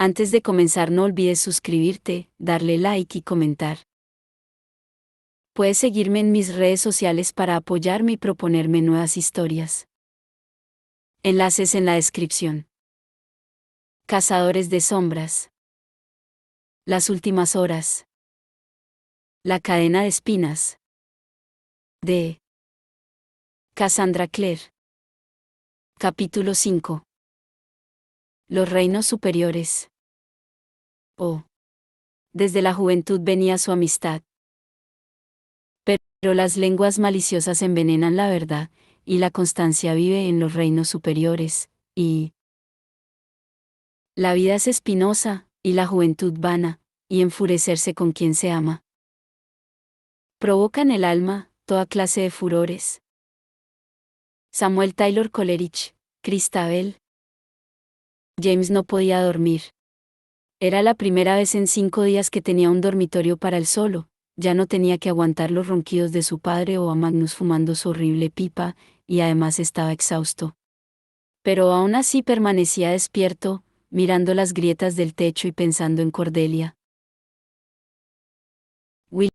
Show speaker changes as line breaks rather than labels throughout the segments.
Antes de comenzar no olvides suscribirte, darle like y comentar. Puedes seguirme en mis redes sociales para apoyarme y proponerme nuevas historias. Enlaces en la descripción. Cazadores de sombras. Las últimas horas. La cadena de espinas. De Cassandra Clare. Capítulo 5. Los reinos superiores. Desde la juventud venía su amistad. Pero las lenguas maliciosas envenenan la verdad, y la constancia vive en los reinos superiores, y la vida es espinosa, y la juventud vana, y enfurecerse con quien se ama provoca en el alma toda clase de furores. Samuel Taylor Coleridge, Christabel. James no podía dormir. Era la primera vez en 5 días que tenía un dormitorio para él solo. Ya no tenía que aguantar los ronquidos de su padre o a Magnus fumando su horrible pipa, y además estaba exhausto. Pero aún así permanecía despierto, mirando las grietas del techo y pensando en Cordelia. Will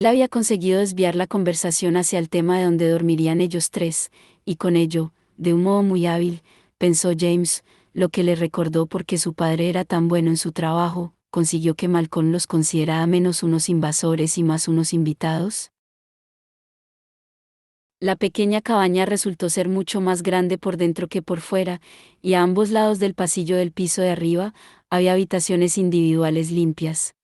había conseguido desviar la conversación hacia el tema de donde dormirían ellos tres, y con ello, de un modo muy hábil, pensó James, lo que le recordó por qué su padre era tan bueno en su trabajo, consiguió que Malcolm los considerara menos unos invasores y más unos invitados. La pequeña cabaña resultó ser mucho más grande por dentro que por fuera, y a ambos lados del pasillo del piso de arriba, había habitaciones individuales limpias.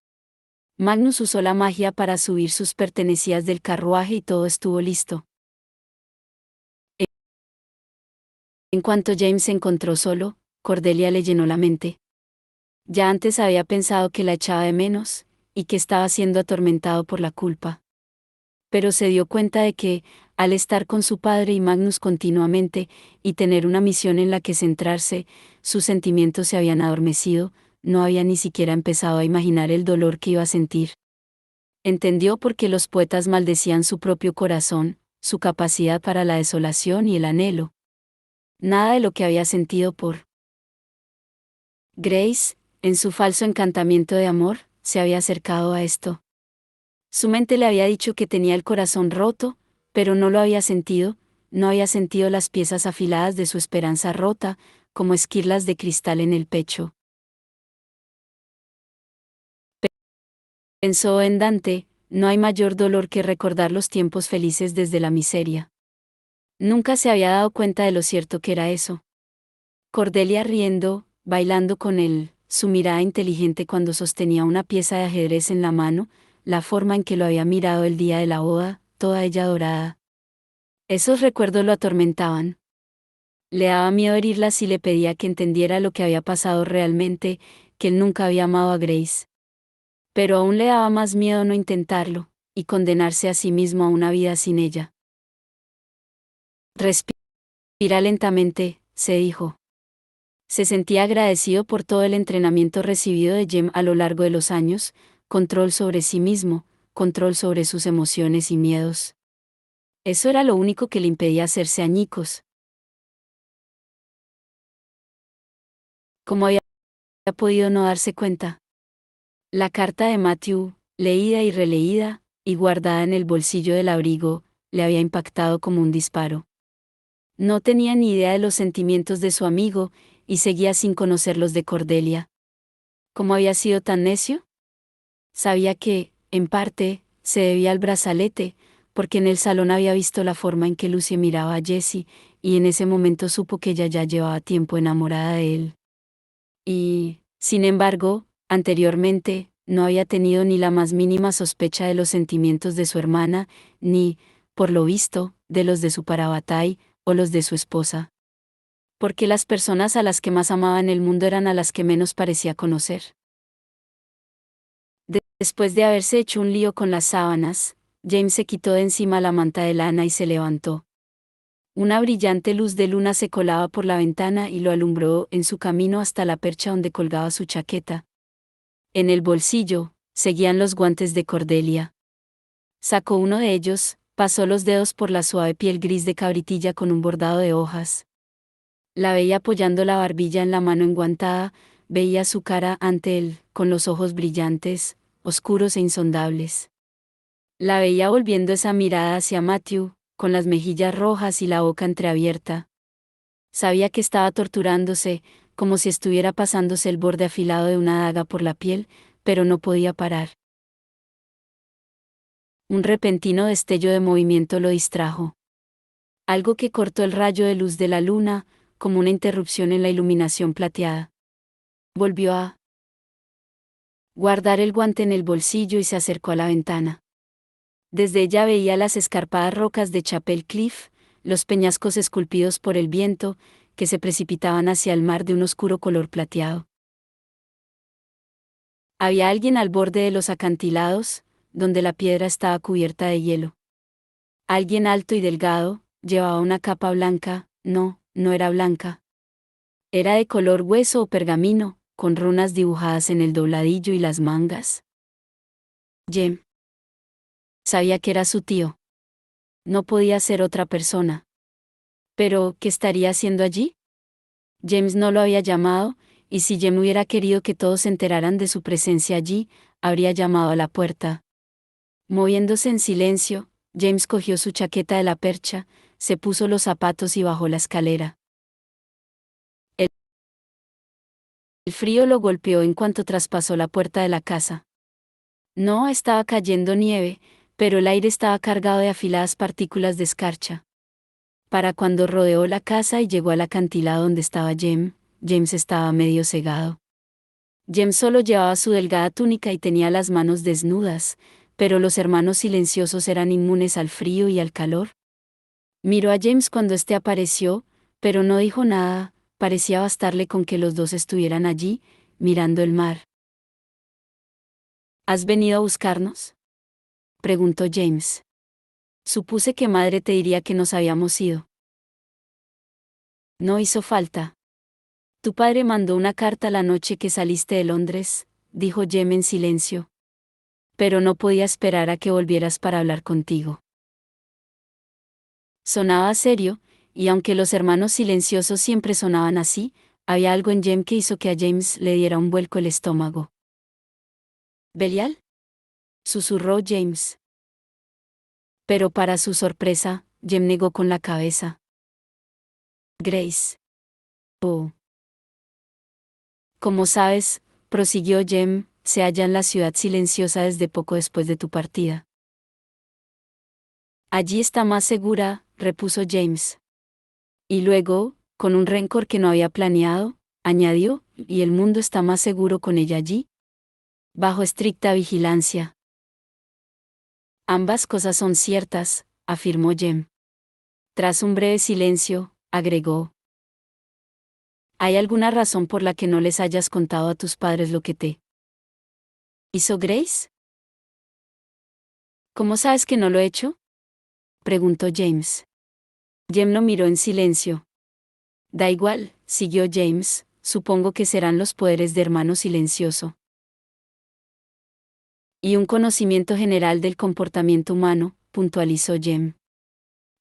Magnus usó la magia para subir sus pertenencias del carruaje y todo estuvo listo. En cuanto James se encontró solo, Cordelia le llenó la mente. Ya antes había pensado que la echaba de menos, y que estaba siendo atormentado por la culpa. Pero se dio cuenta de que, al estar con su padre y Magnus continuamente, y tener una misión en la que centrarse, sus sentimientos se habían adormecido, no había ni siquiera empezado a imaginar el dolor que iba a sentir. Entendió por qué los poetas maldecían su propio corazón, su capacidad para la desolación y el anhelo. Nada de lo que había sentido por Grace, en su falso encantamiento de amor, se había acercado a esto. Su mente le había dicho que tenía el corazón roto, pero no lo había sentido, no había sentido las piezas afiladas de su esperanza rota, como esquirlas de cristal en el pecho. Pensó en Dante, no hay mayor dolor que recordar los tiempos felices desde la miseria. Nunca se había dado cuenta de lo cierto que era eso. Cordelia riendo, bailando con él, su mirada inteligente cuando sostenía una pieza de ajedrez en la mano, la forma en que lo había mirado el día de la boda, toda ella dorada. Esos recuerdos lo atormentaban. Le daba miedo herirla si le pedía que entendiera lo que había pasado realmente, que él nunca había amado a Grace. Pero aún le daba más miedo no intentarlo, y condenarse a sí mismo a una vida sin ella. Respira lentamente, se dijo. Se sentía agradecido por todo el entrenamiento recibido de Jem a lo largo de los años, control sobre sí mismo, control sobre sus emociones y miedos. Eso era lo único que le impedía hacerse añicos. ¿Cómo había podido no darse cuenta? La carta de Matthew, leída y releída, y guardada en el bolsillo del abrigo, le había impactado como un disparo. No tenía ni idea de los sentimientos de su amigo, y seguía sin conocer los de Cordelia. ¿Cómo había sido tan necio? Sabía que, en parte, se debía al brazalete, porque en el salón había visto la forma en que Lucy miraba a Jessie, y en ese momento supo que ella ya llevaba tiempo enamorada de él. Y, sin embargo, anteriormente, no había tenido ni la más mínima sospecha de los sentimientos de su hermana, ni, por lo visto, de los de su Parabatai, o los de su esposa. Porque las personas a las que más amaba en el mundo eran a las que menos parecía conocer. Después de haberse hecho un lío con las sábanas, James se quitó de encima la manta de lana y se levantó. Una brillante luz de luna se colaba por la ventana y lo alumbró en su camino hasta la percha donde colgaba su chaqueta. En el bolsillo, seguían los guantes de Cordelia. Sacó uno de ellos, pasó los dedos por la suave piel gris de cabritilla con un bordado de hojas. La veía apoyando la barbilla en la mano enguantada, veía su cara ante él, con los ojos brillantes, oscuros e insondables. La veía volviendo esa mirada hacia Matthew, con las mejillas rojas y la boca entreabierta. Sabía que estaba torturándose, como si estuviera pasándose el borde afilado de una daga por la piel, pero no podía parar. Un repentino destello de movimiento lo distrajo. Algo que cortó el rayo de luz de la luna, como una interrupción en la iluminación plateada. Volvió a guardar el guante en el bolsillo y se acercó a la ventana. Desde ella veía las escarpadas rocas de Chapel Cliff, los peñascos esculpidos por el viento, que se precipitaban hacia el mar de un oscuro color plateado. Había alguien al borde de los acantilados, donde la piedra estaba cubierta de hielo. Alguien alto y delgado, llevaba una capa blanca, no era blanca. Era de color hueso o pergamino, con runas dibujadas en el dobladillo y las mangas. Jem. Sabía que era su tío. No podía ser otra persona. Pero, ¿qué estaría haciendo allí? James no lo había llamado, y si Jem hubiera querido que todos se enteraran de su presencia allí, habría llamado a la puerta. Moviéndose en silencio, James cogió su chaqueta de la percha, se puso los zapatos y bajó la escalera. El frío lo golpeó en cuanto traspasó la puerta de la casa. No estaba cayendo nieve, pero el aire estaba cargado de afiladas partículas de escarcha. Para cuando rodeó la casa y llegó al acantilado donde estaba James estaba medio cegado. James solo llevaba su delgada túnica y tenía las manos desnudas, pero los hermanos silenciosos eran inmunes al frío y al calor. Miró a James cuando éste apareció, pero no dijo nada, parecía bastarle con que los dos estuvieran allí, mirando el mar. ¿Has venido a buscarnos?, preguntó James. Supuse que madre te diría que nos habíamos ido. No hizo falta. Tu padre mandó una carta la noche que saliste de Londres, dijo James en silencio. Pero no podía esperar a que volvieras para hablar contigo. Sonaba serio, y aunque los hermanos silenciosos siempre sonaban así, había algo en Jem que hizo que a James le diera un vuelco el estómago. ¿Belial?, susurró James. Pero para su sorpresa, Jem negó con la cabeza. Grace. Oh. Como sabes, prosiguió Jem, se halla en la ciudad silenciosa desde poco después de tu partida. Allí está más segura, repuso James. Y luego, con un rencor que no había planeado, añadió, ¿y el mundo está más seguro con ella allí? Bajo estricta vigilancia. Ambas cosas son ciertas, afirmó Jem. Tras un breve silencio, agregó. ¿Hay alguna razón por la que no les hayas contado a tus padres lo que te hizo Grace? ¿Cómo sabes que no lo he hecho?, preguntó James. Jem lo miró en silencio. Da igual, siguió James, supongo que serán los poderes de hermano silencioso. Y un conocimiento general del comportamiento humano, puntualizó Jem.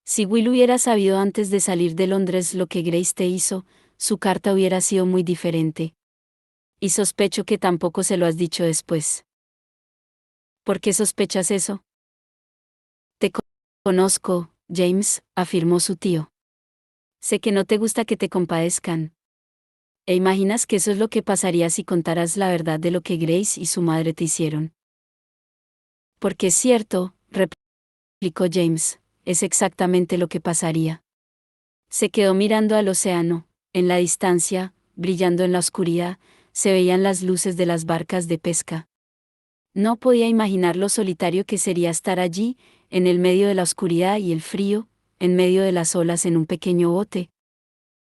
Si Will hubiera sabido antes de salir de Londres lo que Grace te hizo, su carta hubiera sido muy diferente. Y sospecho que tampoco se lo has dicho después. ¿Por qué sospechas eso? Te conozco, James, afirmó su tío. Sé que no te gusta que te compadezcan. ¿E imaginas que eso es lo que pasaría si contaras la verdad de lo que Grace y su madre te hicieron? Porque es cierto, replicó James, es exactamente lo que pasaría. Se quedó mirando al océano, en la distancia, brillando en la oscuridad, se veían las luces de las barcas de pesca. No podía imaginar lo solitario que sería estar allí, en el medio de la oscuridad y el frío, en medio de las olas en un pequeño bote.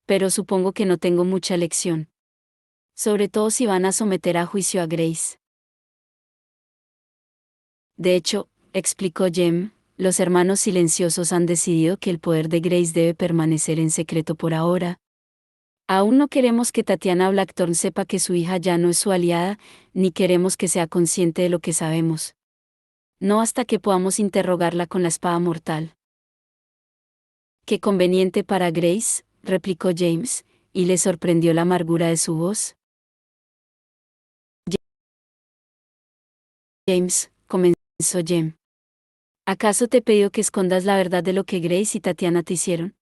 Pero supongo que no tengo mucha elección. Sobre todo si van a someter a juicio a Grace. De hecho, explicó Jem, los hermanos silenciosos han decidido que el poder de Grace debe permanecer en secreto por ahora. Aún no queremos que Tatiana Blackthorne sepa que su hija ya no es su aliada, ni queremos que sea consciente de lo que sabemos. No hasta que podamos interrogarla con la espada mortal. Qué conveniente para Grace, replicó James, y le sorprendió la amargura de su voz. James, comenzó Jem. ¿Acaso te he pedido que escondas la verdad de lo que Grace y Tatiana te hicieron?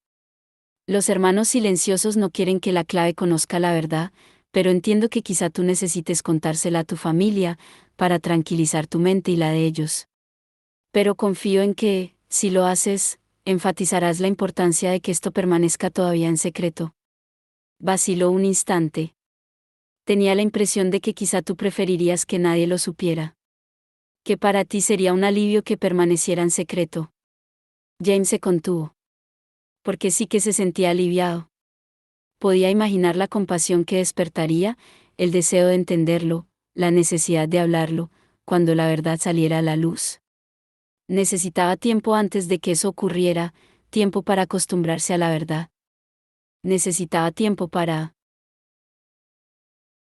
Los hermanos silenciosos no quieren que la clave conozca la verdad, pero entiendo que quizá tú necesites contársela a tu familia, para tranquilizar tu mente y la de ellos. Pero confío en que, si lo haces, enfatizarás la importancia de que esto permanezca todavía en secreto. Vaciló un instante. Tenía la impresión de que quizá tú preferirías que nadie lo supiera. Que para ti sería un alivio que permaneciera en secreto. James se contuvo. Porque sí que se sentía aliviado. Podía imaginar la compasión que despertaría, el deseo de entenderlo, la necesidad de hablarlo, cuando la verdad saliera a la luz. Necesitaba tiempo antes de que eso ocurriera, tiempo para acostumbrarse a la verdad. Necesitaba tiempo para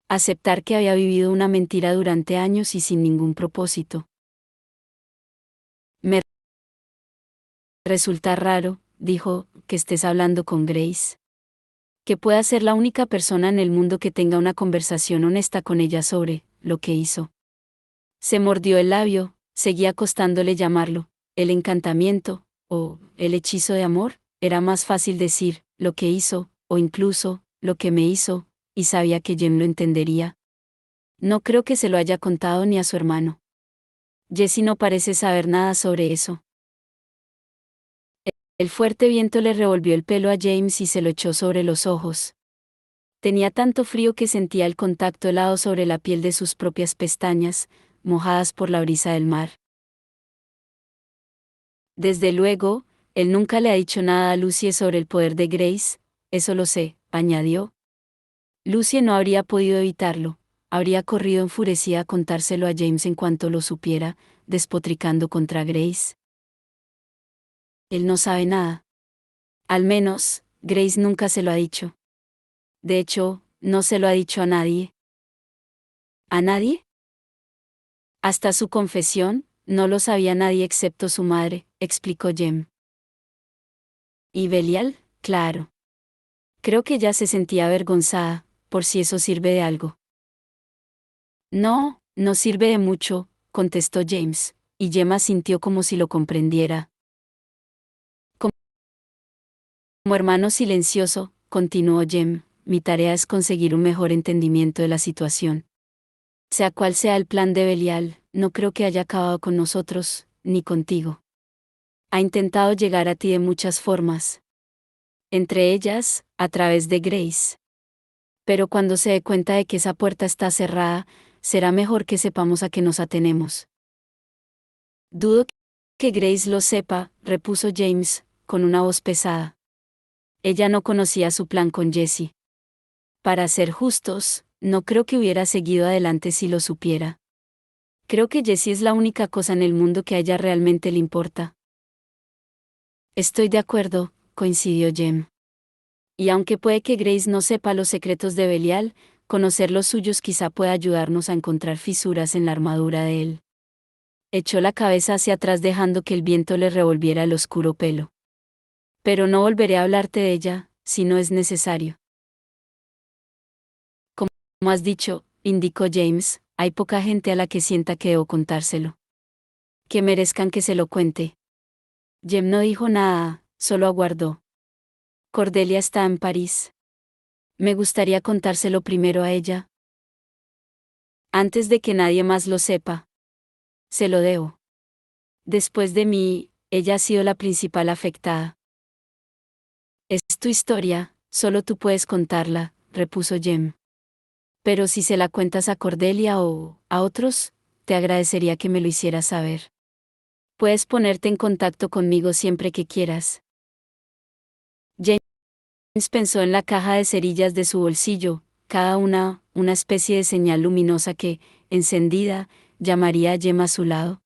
aceptar que había vivido una mentira durante años y sin ningún propósito. Me resulta raro, dijo, que estés hablando con Grace. Que pueda ser la única persona en el mundo que tenga una conversación honesta con ella sobre lo que hizo. Se mordió el labio, seguía costándole llamarlo el encantamiento, o el hechizo de amor. Era más fácil decir lo que hizo, o incluso lo que me hizo, y sabía que Jem lo entendería. No creo que se lo haya contado ni a su hermano. Jessie no parece saber nada sobre eso. El fuerte viento le revolvió el pelo a James y se lo echó sobre los ojos. Tenía tanto frío que sentía el contacto helado sobre la piel de sus propias pestañas, mojadas por la brisa del mar. Desde luego, él nunca le ha dicho nada a Lucie sobre el poder de Grace, eso lo sé, añadió. Lucie no habría podido evitarlo, habría corrido enfurecida a contárselo a James en cuanto lo supiera, despotricando contra Grace. Él no sabe nada. Al menos, Grace nunca se lo ha dicho. De hecho, no se lo ha dicho a nadie. ¿A nadie? Hasta su confesión, no lo sabía nadie excepto su madre, explicó Jem. ¿Y Belial? Claro. Creo que ya se sentía avergonzada, por si eso sirve de algo. No, no sirve de mucho, contestó James, y Gemma sintió como si lo comprendiera. Como hermano silencioso, continuó Jem, mi tarea es conseguir un mejor entendimiento de la situación. Sea cual sea el plan de Belial, no creo que haya acabado con nosotros, ni contigo. Ha intentado llegar a ti de muchas formas. Entre ellas, a través de Grace. Pero cuando se dé cuenta de que esa puerta está cerrada, será mejor que sepamos a qué nos atenemos. Dudo que Grace lo sepa, repuso James, con una voz pesada. Ella no conocía su plan con Jessie. Para ser justos, no creo que hubiera seguido adelante si lo supiera. Creo que Jessie es la única cosa en el mundo que a ella realmente le importa. Estoy de acuerdo, coincidió Jem. Y aunque puede que Grace no sepa los secretos de Belial, conocer los suyos quizá pueda ayudarnos a encontrar fisuras en la armadura de él. Echó la cabeza hacia atrás dejando que el viento le revolviera el oscuro pelo. Pero no volveré a hablarte de ella, si no es necesario. Como has dicho, indicó James, hay poca gente a la que sienta que debo contárselo. Que merezcan que se lo cuente. Jem no dijo nada, solo aguardó. Cordelia está en París. Me gustaría contárselo primero a ella. Antes de que nadie más lo sepa. Se lo debo. Después de mí, ella ha sido la principal afectada. Es tu historia, solo tú puedes contarla, repuso Jem. Pero si se la cuentas a Cordelia o a otros, te agradecería que me lo hicieras saber. Puedes ponerte en contacto conmigo siempre que quieras. James pensó en la caja de cerillas de su bolsillo, cada una especie de señal luminosa que, encendida, llamaría a Jem a su lado.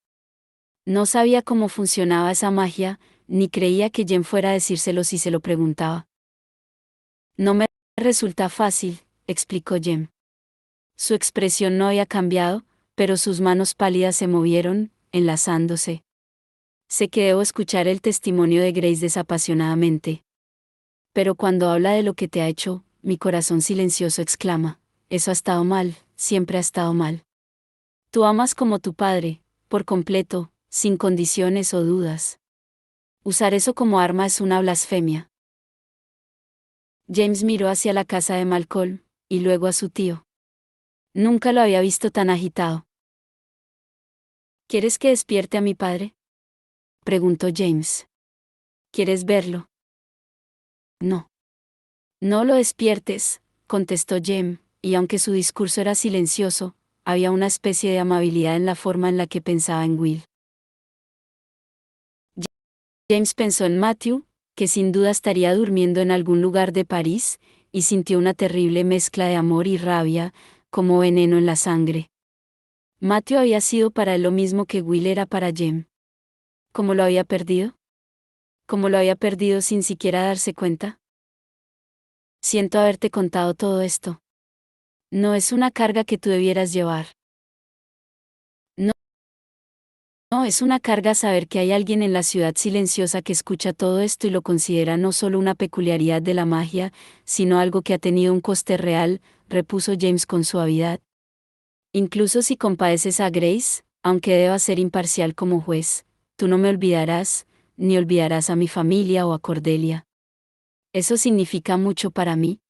No sabía cómo funcionaba esa magia, ni creía que Jem fuera a decírselo si se lo preguntaba. No me resulta fácil, explicó Jem. Su expresión no había cambiado, pero sus manos pálidas se movieron, enlazándose. Sé que debo escuchar el testimonio de Grace desapasionadamente. Pero cuando habla de lo que te ha hecho, mi corazón silencioso exclama, eso ha estado mal, siempre ha estado mal. Tú amas como tu padre, por completo, sin condiciones o dudas. Usar eso como arma es una blasfemia. James miró hacia la casa de Malcolm, y luego a su tío. Nunca lo había visto tan agitado. ¿Quieres que despierte a mi padre?, preguntó James. ¿Quieres verlo? No. No lo despiertes, contestó Jem, y aunque su discurso era silencioso, había una especie de amabilidad en la forma en la que pensaba en Will. James pensó en Matthew, que sin duda estaría durmiendo en algún lugar de París, y sintió una terrible mezcla de amor y rabia, como veneno en la sangre. Matthew había sido para él lo mismo que Will era para Jem. ¿Cómo lo había perdido? ¿Cómo lo había perdido sin siquiera darse cuenta? Siento haberte contado todo esto. No es una carga que tú debieras llevar. No, no es una carga saber que hay alguien en la ciudad silenciosa que escucha todo esto y lo considera no solo una peculiaridad de la magia, sino algo que ha tenido un coste real, repuso James con suavidad. Incluso si compadeces a Grace, aunque deba ser imparcial como juez, tú no me olvidarás, ni olvidarás a mi familia o a Cordelia. Eso significa mucho para mí.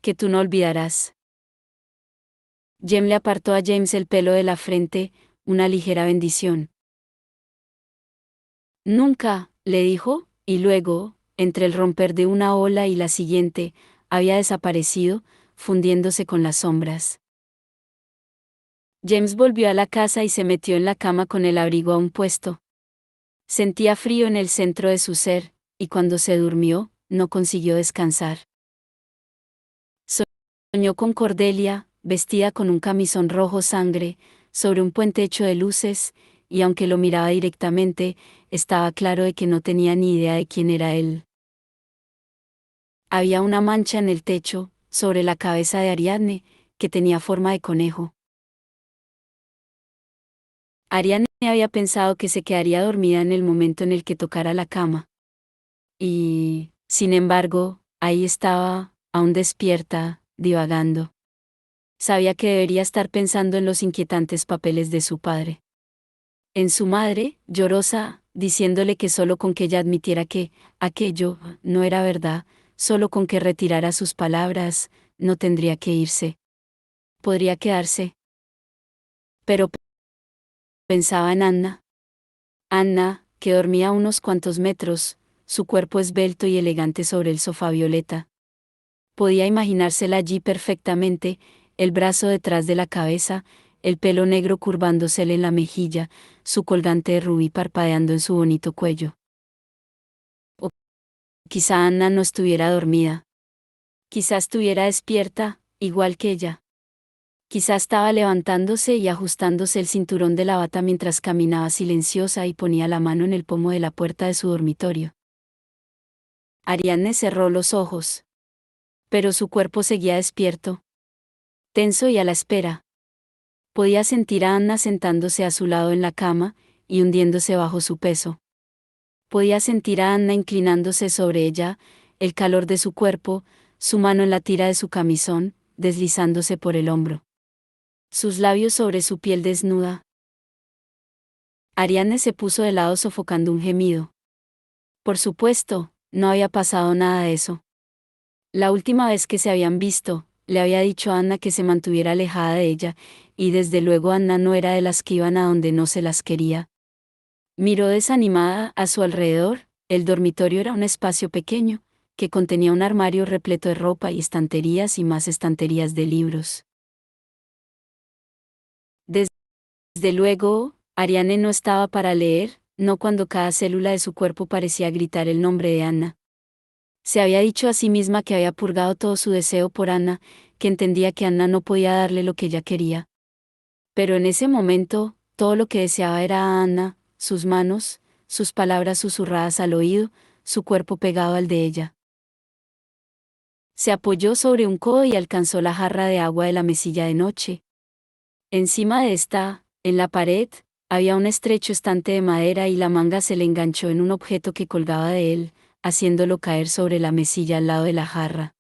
Que tú no olvidarás. Jem le apartó a James el pelo de la frente, una ligera bendición. Nunca, le dijo, y luego, entre el romper de una ola y la siguiente, había desaparecido, fundiéndose con las sombras. James volvió a la casa y se metió en la cama con el abrigo aún puesto. Sentía frío en el centro de su ser, y cuando se durmió, no consiguió descansar. Soñó con Cordelia, vestida con un camisón rojo sangre, sobre un puente hecho de luces, y aunque lo miraba directamente, estaba claro de que no tenía ni idea de quién era él. Había una mancha en el techo, sobre la cabeza de Ariadne, que tenía forma de conejo. Ariadne había pensado que se quedaría dormida en el momento en el que tocara la cama. Y, sin embargo, ahí estaba, aún despierta, divagando. Sabía que debería estar pensando en los inquietantes papeles de su padre. En su madre, llorosa, diciéndole que solo con que ella admitiera que aquello no era verdad, solo con que retirara sus palabras, no tendría que irse. Podría quedarse. Pero pensaba en Anna. Anna, que dormía a unos cuantos metros, su cuerpo esbelto y elegante sobre el sofá violeta. Podía imaginársela allí perfectamente, el brazo detrás de la cabeza, el pelo negro curvándosele en la mejilla, su colgante de rubí parpadeando en su bonito cuello. O quizá Anna no estuviera dormida. Quizá estuviera despierta, igual que ella. Quizá estaba levantándose y ajustándose el cinturón de la bata mientras caminaba silenciosa y ponía la mano en el pomo de la puerta de su dormitorio. Ariadne cerró los ojos. Pero su cuerpo seguía despierto, tenso y a la espera. Podía sentir a Anna sentándose a su lado en la cama, y hundiéndose bajo su peso. Podía sentir a Anna inclinándose sobre ella, el calor de su cuerpo, su mano en la tira de su camisón, deslizándose por el hombro. Sus labios sobre su piel desnuda. Ariadne se puso de lado sofocando un gemido. Por supuesto, no había pasado nada de eso. La última vez que se habían visto, le había dicho a Anna que se mantuviera alejada de ella, y desde luego Anna no era de las que iban a donde no se las quería. Miró desanimada a su alrededor. El dormitorio era un espacio pequeño, que contenía un armario repleto de ropa y estanterías y más estanterías de libros. Desde luego, Ariane no estaba para leer, no cuando cada célula de su cuerpo parecía gritar el nombre de Anna. Se había dicho a sí misma que había purgado todo su deseo por Anna, que entendía que Anna no podía darle lo que ella quería. Pero en ese momento, todo lo que deseaba era a Anna, sus manos, sus palabras susurradas al oído, su cuerpo pegado al de ella. Se apoyó sobre un codo y alcanzó la jarra de agua de la mesilla de noche. Encima de esta, en la pared, había un estrecho estante de madera y la manga se le enganchó en un objeto que colgaba de él, haciéndolo caer sobre la mesilla al lado de la jarra.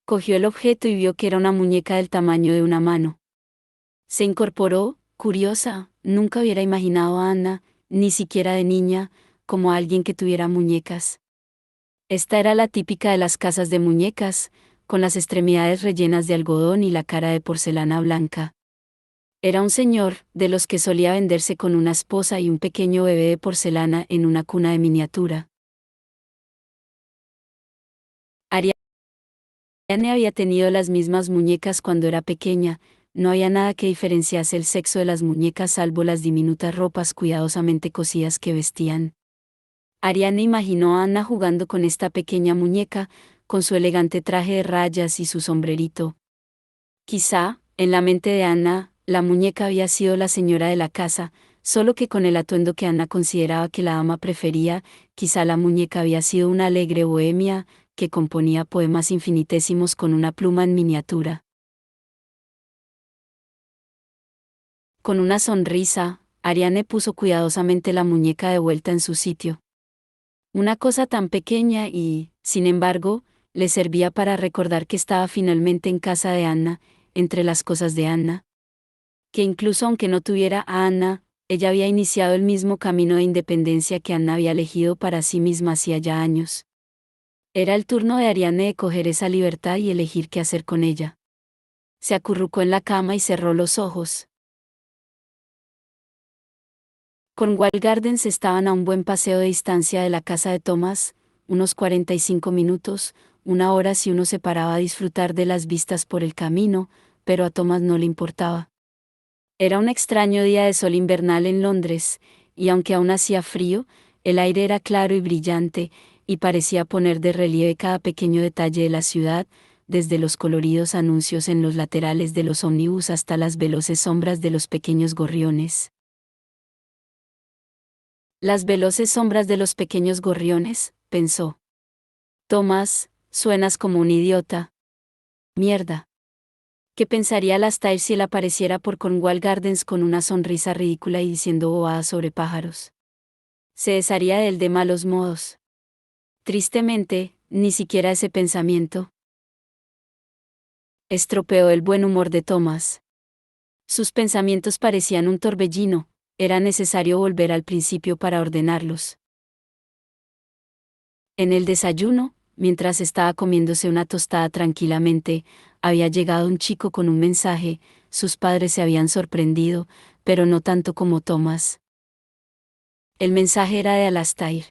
Cogió el objeto y vio que era una muñeca del tamaño de una mano. Se incorporó, Curiosa, nunca hubiera imaginado a Anna, ni siquiera de niña, como alguien que tuviera muñecas. Esta era la típica de las casas de muñecas, con las extremidades rellenas de algodón y la cara de porcelana blanca. Era un señor, de los que solía venderse con una esposa y un pequeño bebé de porcelana en una cuna de miniatura. Ariane había tenido las mismas muñecas cuando era pequeña, no había nada que diferenciase el sexo de las muñecas salvo las diminutas ropas cuidadosamente cosidas que vestían. Ariane imaginó a Anna jugando con esta pequeña muñeca, con su elegante traje de rayas y su sombrerito. Quizá, en la mente de Anna, la muñeca había sido la señora de la casa, solo que con el atuendo que Anna consideraba que la ama prefería, quizá la muñeca había sido una alegre bohemia, que componía poemas infinitésimos con una pluma en miniatura. Con una sonrisa, Ariane puso cuidadosamente la muñeca de vuelta en su sitio. Una cosa tan pequeña y, sin embargo, le servía para recordar que estaba finalmente en casa de Anna, entre las cosas de Anna. Que incluso aunque no tuviera a Anna, ella había iniciado el mismo camino de independencia que Anna había elegido para sí misma hacía ya años. Era el turno de Ariane de coger esa libertad y elegir qué hacer con ella. Se acurrucó en la cama y cerró los ojos. Cornwall Gardens estaban a un buen paseo de distancia de la casa de Thomas, unos 45 minutos, una hora si uno se paraba a disfrutar de las vistas por el camino, pero a Thomas no le importaba. Era un extraño día de sol invernal en Londres, y aunque aún hacía frío, el aire era claro y brillante, y parecía poner de relieve cada pequeño detalle de la ciudad, desde los coloridos anuncios en los laterales de los ómnibus hasta las veloces sombras de los pequeños gorriones. Las veloces sombras de los pequeños gorriones, pensó. Tomás, suenas como un idiota. Mierda. ¿Qué pensaría Alastair si él apareciera por Cornwall Gardens con una sonrisa ridícula y diciendo bobadas sobre pájaros? Se desharía de él de malos modos. Tristemente, ni siquiera ese pensamiento estropeó el buen humor de Tomás. Sus pensamientos parecían un torbellino, era necesario volver al principio para ordenarlos. En el desayuno, mientras estaba comiéndose una tostada tranquilamente, había llegado un chico con un mensaje, sus padres se habían sorprendido, pero no tanto como Thomas. El mensaje era de Alastair.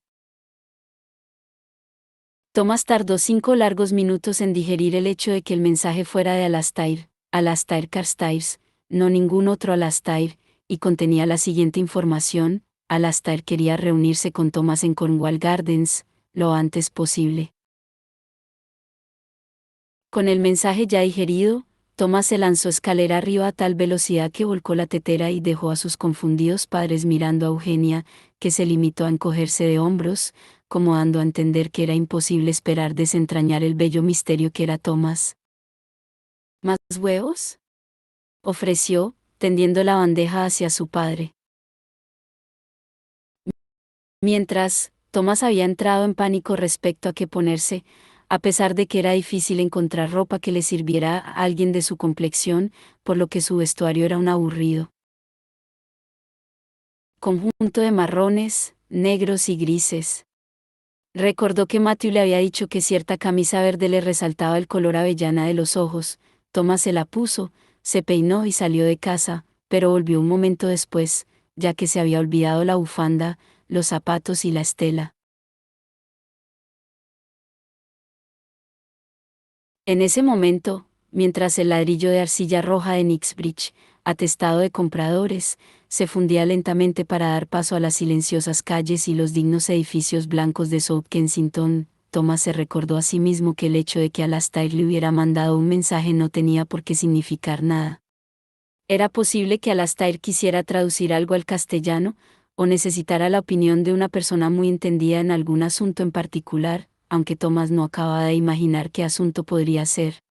Thomas tardó 5 largos minutos en digerir el hecho de que el mensaje fuera de Alastair Carstairs, no ningún otro Alastair, y contenía la siguiente información: Alastair quería reunirse con Thomas en Cornwall Gardens, lo antes posible. Con el mensaje ya digerido, Thomas se lanzó escalera arriba a tal velocidad que volcó la tetera y dejó a sus confundidos padres mirando a Eugenia, que se limitó a encogerse de hombros, como dando a entender que era imposible esperar desentrañar el bello misterio que era Thomas. ¿Más huevos?, ofreció, tendiendo la bandeja hacia su padre. Mientras, Thomas había entrado en pánico respecto a qué ponerse, a pesar de que era difícil encontrar ropa que le sirviera a alguien de su complexión, por lo que su vestuario era un aburrido conjunto de marrones, negros y grises. Recordó que Matthew le había dicho que cierta camisa verde le resaltaba el color avellana de los ojos. Thomas se la puso, se peinó y salió de casa, pero volvió un momento después, ya que se había olvidado la bufanda, los zapatos y la estela. En ese momento, mientras el ladrillo de arcilla roja de Knightsbridge, atestado de compradores, se fundía lentamente para dar paso a las silenciosas calles y los dignos edificios blancos de South Kensington, Thomas se recordó a sí mismo que el hecho de que Alastair le hubiera mandado un mensaje no tenía por qué significar nada. Era posible que Alastair quisiera traducir algo al castellano, o necesitara la opinión de una persona muy entendida en algún asunto en particular, aunque Thomas no acababa de imaginar qué asunto podría ser.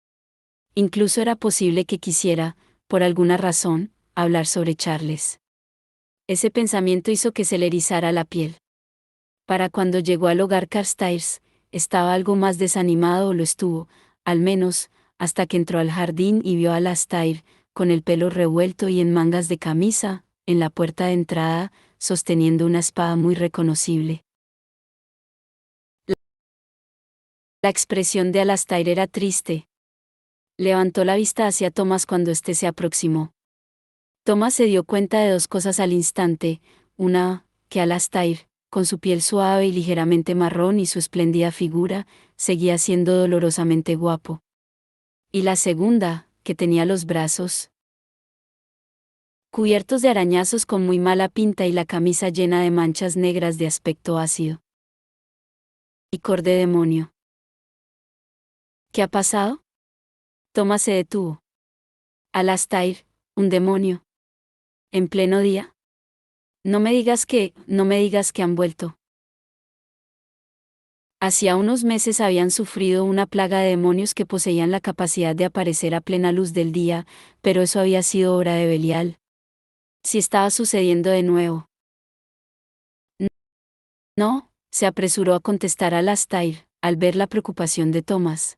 Incluso era posible que quisiera, por alguna razón, hablar sobre Charles. Ese pensamiento hizo que se le erizara la piel. Para cuando llegó al hogar Carstairs, estaba algo más desanimado o lo estuvo, al menos, hasta que entró al jardín y vio a Alastair, con el pelo revuelto y en mangas de camisa, en la puerta de entrada, sosteniendo una espada muy reconocible. La expresión de Alastair era triste. Levantó la vista hacia Thomas cuando éste se aproximó. Thomas se dio cuenta de dos cosas al instante: una, que Alastair, con su piel suave y ligeramente marrón y su espléndida figura, seguía siendo dolorosamente guapo. Y la segunda, que tenía los brazos cubiertos de arañazos con muy mala pinta y la camisa llena de manchas negras de aspecto ácido. Licor de demonio. ¿Qué ha pasado? Thomas se detuvo. Alastair, un demonio. ¿En pleno día? No me digas que han vuelto. Hacía unos meses habían sufrido una plaga de demonios que poseían la capacidad de aparecer a plena luz del día, pero eso había sido obra de Belial. Si estaba sucediendo de nuevo. No, se apresuró a contestar Alastair, al ver la preocupación de Thomas.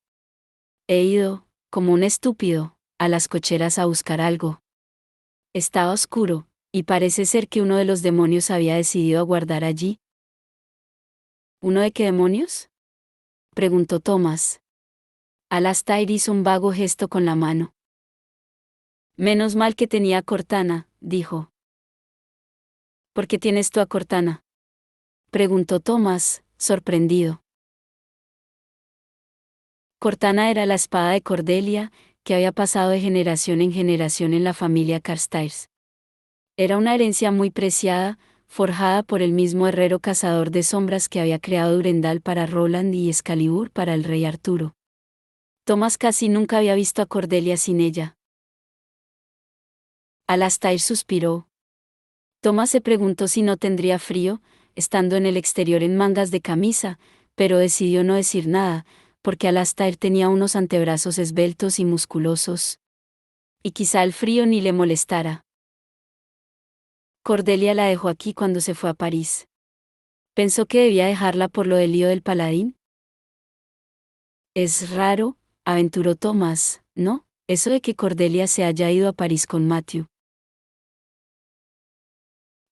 He ido, como un estúpido, a las cocheras a buscar algo. Estaba oscuro, y parece ser que uno de los demonios había decidido aguardar allí. ¿Uno de qué demonios? Preguntó Thomas. Alastair hizo un vago gesto con la mano. Menos mal que tenía a Cortana, dijo. ¿Por qué tienes tú a Cortana? Preguntó Thomas, sorprendido. Cortana era la espada de Cordelia, que había pasado de generación en generación en la familia Carstairs. Era una herencia muy preciada, forjada por el mismo herrero cazador de sombras que había creado Durendal para Roland y Excalibur para el rey Arturo. Thomas casi nunca había visto a Cordelia sin ella. Alastair suspiró. Thomas se preguntó si no tendría frío, estando en el exterior en mangas de camisa, pero decidió no decir nada, porque Alastair tenía unos antebrazos esbeltos y musculosos. Y quizá el frío ni le molestara. Cordelia la dejó aquí cuando se fue a París. ¿Pensó que debía dejarla por lo del lío del paladín? Es raro, aventuró Thomas, ¿no? Eso de que Cordelia se haya ido a París con Matthew.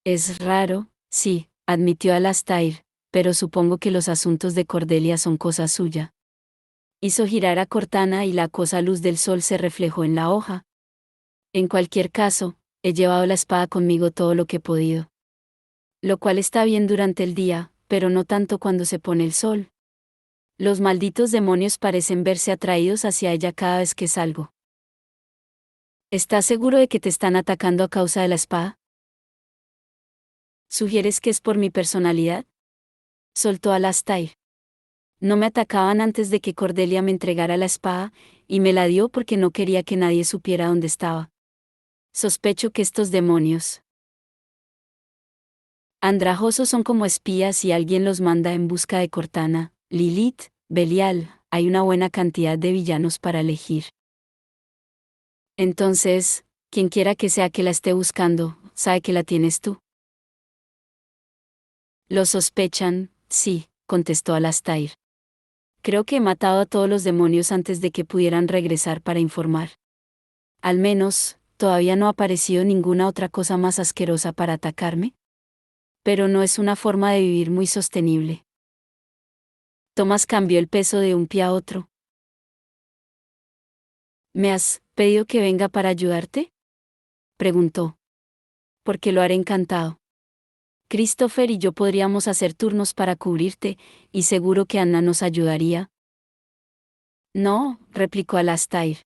Es raro, sí, admitió Alastair, pero supongo que los asuntos de Cordelia son cosa suya. Hizo girar a Cortana y la acosa luz del sol se reflejó en la hoja. En cualquier caso, he llevado la espada conmigo todo lo que he podido. Lo cual está bien durante el día, pero no tanto cuando se pone el sol. Los malditos demonios parecen verse atraídos hacia ella cada vez que salgo. ¿Estás seguro de que te están atacando a causa de la espada? ¿Sugieres que es por mi personalidad? Soltó Alastair. No me atacaban antes de que Cordelia me entregara la espada, y me la dio porque no quería que nadie supiera dónde estaba. Sospecho que estos demonios andrajosos son como espías y alguien los manda en busca de Cortana, Lilith, Belial. Hay una buena cantidad de villanos para elegir. Entonces, quien quiera que sea que la esté buscando, sabe que la tienes tú. Lo sospechan, sí, contestó Alastair. Creo que he matado a todos los demonios antes de que pudieran regresar para informar. Al menos, todavía no ha aparecido ninguna otra cosa más asquerosa para atacarme. Pero no es una forma de vivir muy sostenible. Thomas cambió el peso de un pie a otro. ¿Me has pedido que venga para ayudarte? Preguntó. Porque lo haré encantado. Christopher y yo podríamos hacer turnos para cubrirte, y seguro que Anna nos ayudaría. No, replicó Alastair.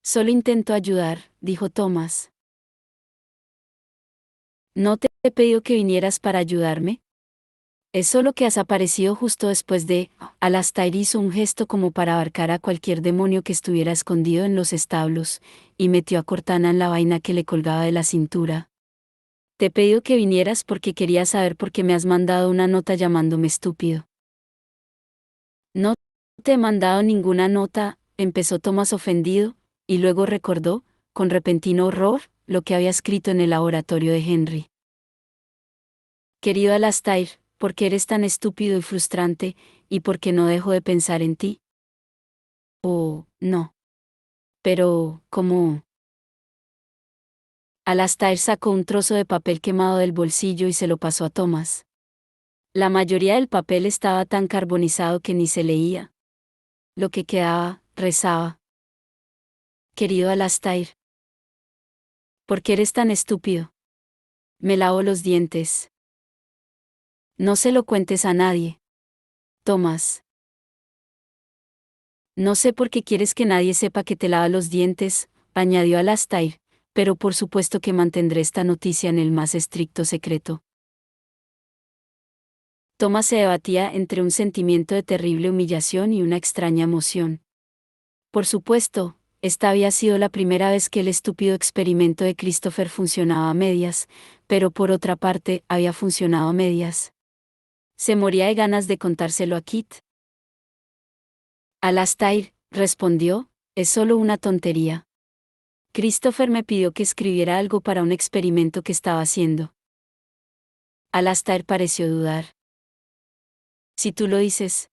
Solo intento ayudar, dijo Thomas. ¿No te he pedido que vinieras para ayudarme? Es solo que has aparecido justo después de... Alastair hizo un gesto como para abarcar a cualquier demonio que estuviera escondido en los establos, y metió a Cortana en la vaina que le colgaba de la cintura. Te he pedido que vinieras porque quería saber por qué me has mandado una nota llamándome estúpido. No te he mandado ninguna nota, empezó Thomas ofendido, y luego recordó, con repentino horror, lo que había escrito en el laboratorio de Henry. Querido Alastair, ¿por qué eres tan estúpido y frustrante, y por qué no dejo de pensar en ti? Oh, no. Pero, ¿cómo? Alastair sacó un trozo de papel quemado del bolsillo y se lo pasó a Thomas. La mayoría del papel estaba tan carbonizado que ni se leía. Lo que quedaba, rezaba. Querido Alastair. ¿Por qué eres tan estúpido? Me lavo los dientes. No se lo cuentes a nadie. Thomas. No sé por qué quieres que nadie sepa que te lava los dientes, añadió Alastair, pero por supuesto que mantendré esta noticia en el más estricto secreto. Thomas se debatía entre un sentimiento de terrible humillación y una extraña emoción. Por supuesto, esta había sido la primera vez que el estúpido experimento de Christopher funcionaba a medias, pero por otra parte, había funcionado a medias. Se moría de ganas de contárselo a Kit. Alastair, respondió, es solo una tontería. Christopher me pidió que escribiera algo para un experimento que estaba haciendo. Alastair pareció dudar. Si tú lo dices.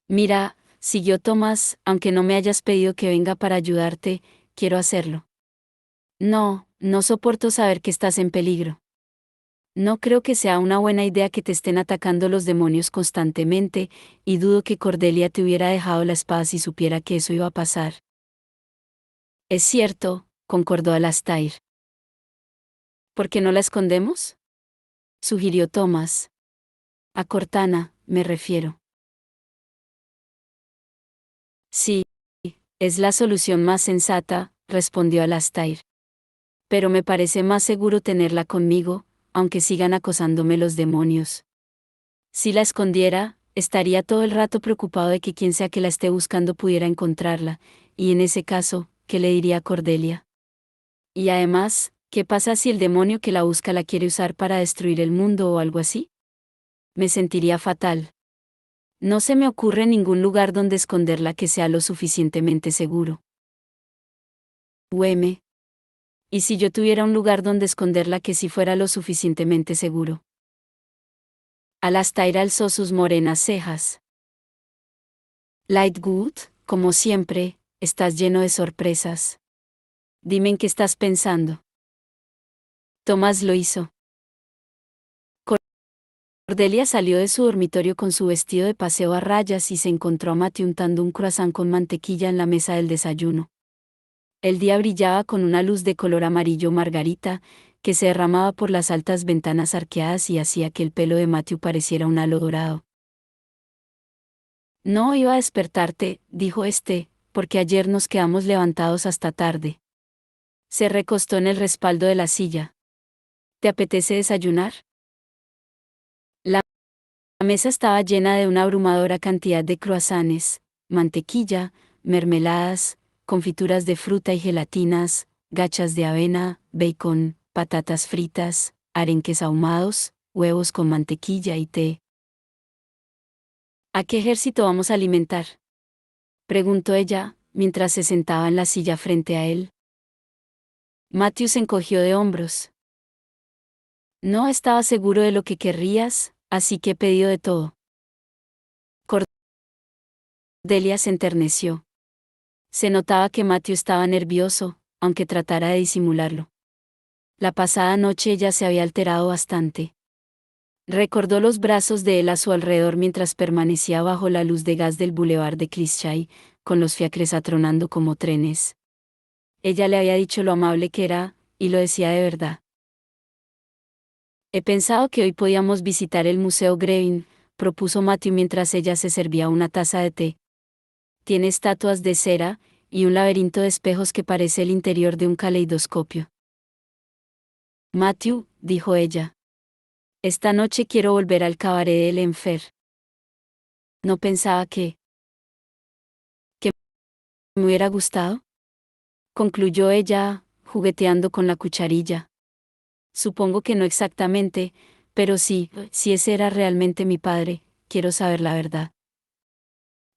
Mira, siguió Thomas, aunque no me hayas pedido que venga para ayudarte, quiero hacerlo. No soporto saber que estás en peligro. No creo que sea una buena idea que te estén atacando los demonios constantemente, y dudo que Cordelia te hubiera dejado la espada si supiera que eso iba a pasar. Es cierto, concordó Alastair. ¿Por qué no la escondemos? Sugirió Thomas. A Cortana, me refiero. Sí, es la solución más sensata, respondió Alastair. Pero me parece más seguro tenerla conmigo, aunque sigan acosándome los demonios. Si la escondiera, estaría todo el rato preocupado de que quien sea que la esté buscando pudiera encontrarla, y en ese caso, ¿qué le diría a Cordelia? Y además, ¿qué pasa si el demonio que la busca la quiere usar para destruir el mundo o algo así? Me sentiría fatal. No se me ocurre ningún lugar donde esconderla que sea lo suficientemente seguro. UM. ¿Y si yo tuviera un lugar donde esconderla que sí fuera lo suficientemente seguro? Alastair alzó sus morenas cejas. Lightwood, como siempre, estás lleno de sorpresas. Dime en qué estás pensando. Thomas lo hizo. Cordelia salió de su dormitorio con su vestido de paseo a rayas y se encontró a Matthew untando un croissant con mantequilla en la mesa del desayuno. El día brillaba con una luz de color amarillo margarita, que se derramaba por las altas ventanas arqueadas y hacía que el pelo de Matthew pareciera un halo dorado. No iba a despertarte, dijo porque ayer nos quedamos levantados hasta tarde. Se recostó en el respaldo de la silla. ¿Te apetece desayunar? La mesa estaba llena de una abrumadora cantidad de croissants, mantequilla, mermeladas, confituras de fruta y gelatinas, gachas de avena, bacon, patatas fritas, arenques ahumados, huevos con mantequilla y té. ¿A qué ejército vamos a alimentar? Preguntó ella, mientras se sentaba en la silla frente a él. Matthew se encogió de hombros. No estaba seguro de lo que querrías, así que he pedido de todo. Cordelia se enterneció. Se notaba que Matthew estaba nervioso, aunque tratara de disimularlo. La pasada noche ella se había alterado bastante. Recordó los brazos de él a su alrededor mientras permanecía bajo la luz de gas del boulevard de Clishay, con los fiacres atronando como trenes. Ella le había dicho lo amable que era, y lo decía de verdad. He pensado que hoy podíamos visitar el Museo Grevin, propuso Matthew mientras ella se servía una taza de té. Tiene estatuas de cera, y un laberinto de espejos que parece el interior de un caleidoscopio. Matthew, dijo ella. Esta noche quiero volver al cabaret del Enfer. No pensaba que me hubiera gustado. Concluyó ella, jugueteando con la cucharilla. Supongo que no exactamente, pero sí, si ese era realmente mi padre, quiero saber la verdad.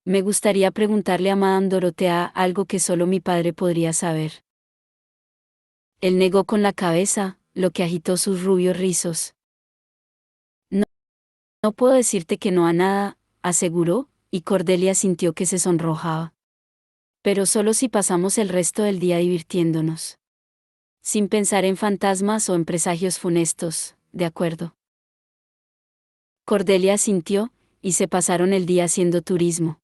Me gustaría preguntarle a Madame Dorothea algo que solo mi padre podría saber. Él negó con la cabeza, lo que agitó sus rubios rizos. No, no puedo decirte que no a nada, aseguró, y Cordelia sintió que se sonrojaba. Pero solo si pasamos el resto del día divirtiéndonos. sin pensar en fantasmas o en presagios funestos, ¿de acuerdo? Cordelia asintió, y se pasaron el día haciendo turismo.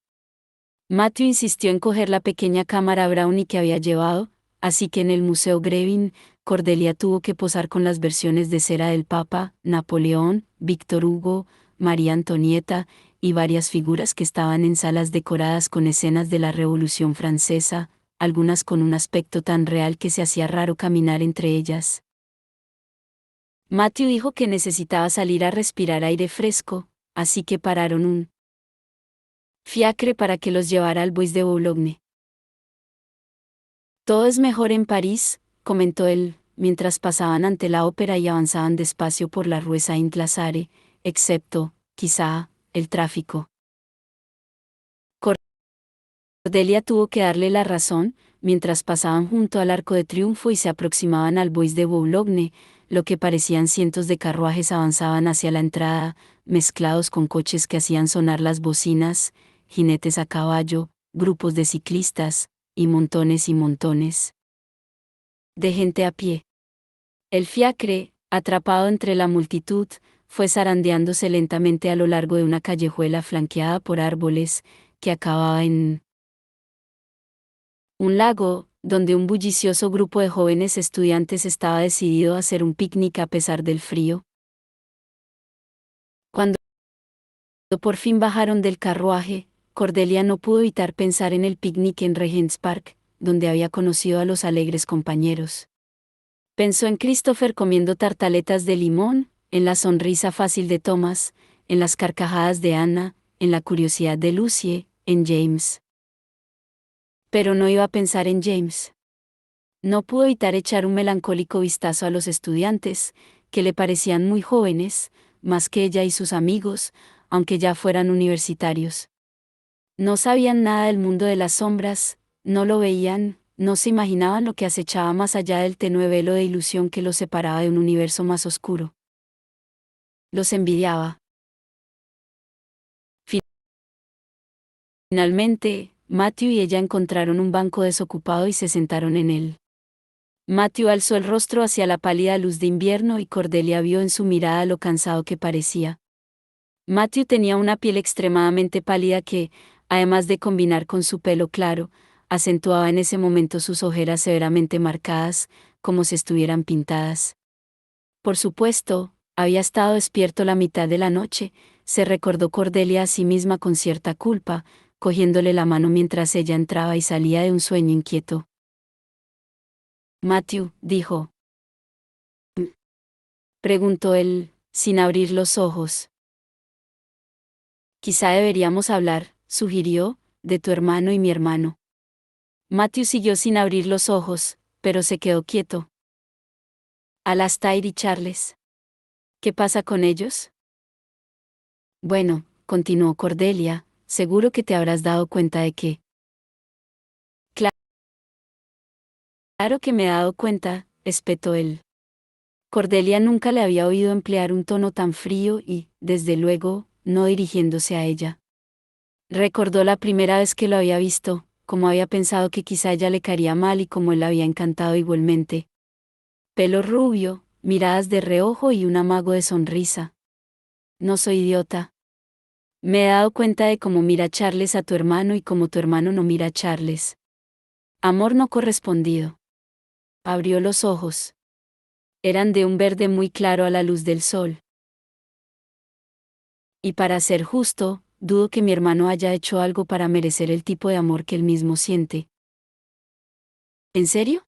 Matthew insistió en coger la pequeña cámara Brownie que había llevado, así que en el Museo Grevin, Cordelia tuvo que posar con las versiones de cera del Papa, Napoleón, Víctor Hugo, María Antonieta, y varias figuras que estaban en salas decoradas con escenas de la Revolución Francesa, algunas con un aspecto tan real que se hacía raro caminar entre ellas. Matthew dijo que necesitaba salir a respirar aire fresco, así que pararon un fiacre para que los llevara al Bois de Boulogne. Todo es mejor en París, comentó él, mientras pasaban ante la ópera y avanzaban despacio por la rue Saint-Lazare, excepto, quizá, el tráfico. Cordelia tuvo que darle la razón, mientras pasaban junto al Arco de Triunfo y se aproximaban al Bois de Boulogne, lo que parecían cientos de carruajes avanzaban hacia la entrada, mezclados con coches que hacían sonar las bocinas, jinetes a caballo, grupos de ciclistas, y montones de gente a pie. El fiacre, atrapado entre la multitud, fue zarandeándose lentamente a lo largo de una callejuela flanqueada por árboles, que acababa en un lago, donde un bullicioso grupo de jóvenes estudiantes estaba decidido a hacer un picnic a pesar del frío. Cuando por fin bajaron del carruaje, Cordelia no pudo evitar pensar en el picnic en Regent's Park, donde había conocido a los alegres compañeros. Pensó en Christopher comiendo tartaletas de limón, en la sonrisa fácil de Thomas, en las carcajadas de Anna, en la curiosidad de Lucie, en James. Pero no iba a pensar en James. No pudo evitar echar un melancólico vistazo a los estudiantes, que le parecían muy jóvenes, más que ella y sus amigos, aunque ya fueran universitarios. No sabían nada del mundo de las sombras, no lo veían, no se imaginaban lo que acechaba más allá del tenue velo de ilusión que los separaba de un universo más oscuro. Los envidiaba. Finalmente, Matthew y ella encontraron un banco desocupado y se sentaron en él. Matthew alzó el rostro hacia la pálida luz de invierno y Cordelia vio en su mirada lo cansado que parecía. Matthew tenía una piel extremadamente pálida que, además de combinar con su pelo claro, acentuaba en ese momento sus ojeras severamente marcadas, como si estuvieran pintadas. Por supuesto, había estado despierto la mitad de la noche, se recordó Cordelia a sí misma con cierta culpa, cogiéndole la mano mientras ella entraba y salía de un sueño inquieto. Matthew, dijo. Preguntó él, sin abrir los ojos. Quizá deberíamos hablar, sugirió, de tu hermano y mi hermano. Matthew siguió sin abrir los ojos, pero se quedó quieto. Alastair y Charles. ¿Qué pasa con ellos? Bueno, continuó Cordelia, seguro que te habrás dado cuenta de que. Claro que me he dado cuenta, espetó él. Cordelia nunca le había oído emplear un tono tan frío y, desde luego, no dirigiéndose a ella. Recordó la primera vez que lo había visto, como había pensado que quizá ella le caería mal y como él la había encantado igualmente. Pelo rubio, miradas de reojo y un amago de sonrisa. No soy idiota. Me he dado cuenta de cómo mira Charles a tu hermano y cómo tu hermano no mira a Charles. Amor no correspondido. Abrió los ojos. Eran de un verde muy claro a la luz del sol. Y para ser justo, dudo que mi hermano haya hecho algo para merecer el tipo de amor que él mismo siente. ¿En serio?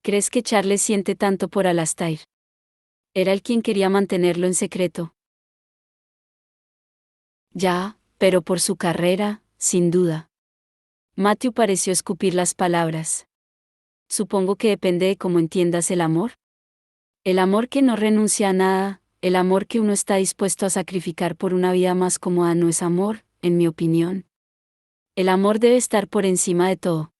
¿Crees que Charles siente tanto por Alastair? Era él quien quería mantenerlo en secreto. Ya, pero por su carrera, sin duda. Matthew pareció escupir las palabras. Supongo que depende de cómo entiendas el amor. El amor que no renuncia a nada, el amor que uno está dispuesto a sacrificar por una vida más cómoda no es amor, en mi opinión. El amor debe estar por encima de todo.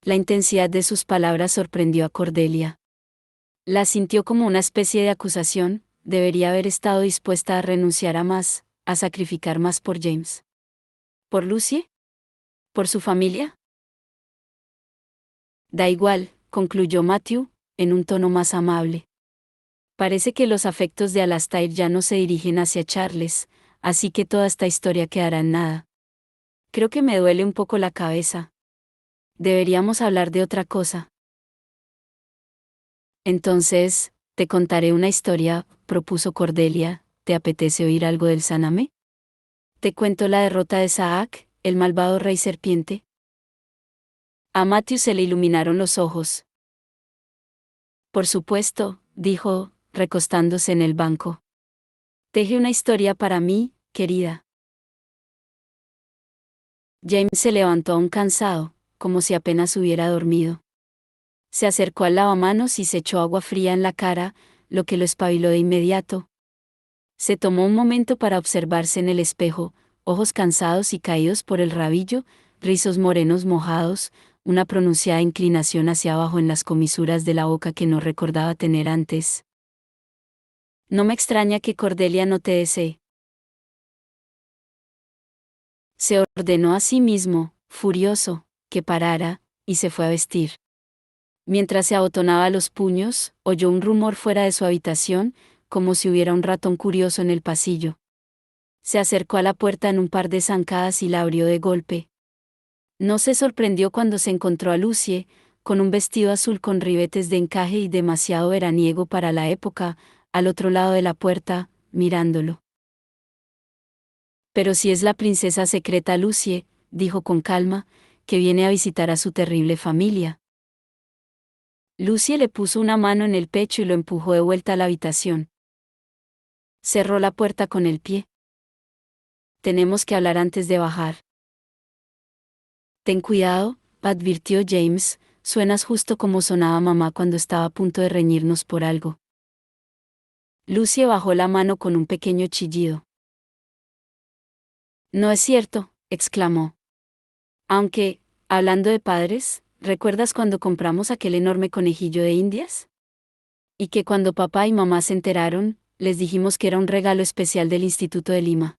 La intensidad de sus palabras sorprendió a Cordelia. La sintió como una especie de acusación, debería haber estado dispuesta a renunciar a más, a sacrificar más por James. ¿Por Lucie? ¿Por su familia? Da igual, concluyó Matthew, en un tono más amable. Parece que los afectos de Alastair ya no se dirigen hacia Charles, así que toda esta historia quedará en nada. Creo que me duele un poco la cabeza. Deberíamos hablar de otra cosa. Entonces, te contaré una historia, propuso Cordelia. ¿Te apetece oír algo del Saname? ¿Te cuento la derrota de Saak, el malvado rey serpiente? A Matthew se le iluminaron los ojos. Por supuesto, dijo, recostándose en el banco. Teje una historia para mí, querida. James se levantó aún cansado, como si apenas hubiera dormido. Se acercó al lavamanos y se echó agua fría en la cara, lo que lo espabiló de inmediato. Se tomó un momento para observarse en el espejo, ojos cansados y caídos por el rabillo, rizos morenos mojados, una pronunciada inclinación hacia abajo en las comisuras de la boca que no recordaba tener antes. No me extraña que Cordelia no te desee. Se ordenó a sí mismo, furioso, que parara, y se fue a vestir. Mientras se abotonaba los puños, oyó un rumor fuera de su habitación, como si hubiera un ratón curioso en el pasillo. Se acercó a la puerta en un par de zancadas y la abrió de golpe. No se sorprendió cuando se encontró a Lucie, con un vestido azul con ribetes de encaje y demasiado veraniego para la época, al otro lado de la puerta, mirándolo. Pero si es la princesa secreta Lucie, dijo con calma, que viene a visitar a su terrible familia. Lucie le puso una mano en el pecho y lo empujó de vuelta a la habitación. Cerró la puerta con el pie. Tenemos que hablar antes de bajar. Ten cuidado, advirtió James, suenas justo como sonaba mamá cuando estaba a punto de reñirnos por algo. Lucie bajó la mano con un pequeño chillido. No es cierto, exclamó. Aunque, hablando de padres, ¿recuerdas cuando compramos aquel enorme conejillo de Indias? Y que cuando papá y mamá se enteraron, les dijimos que era un regalo especial del Instituto de Lima.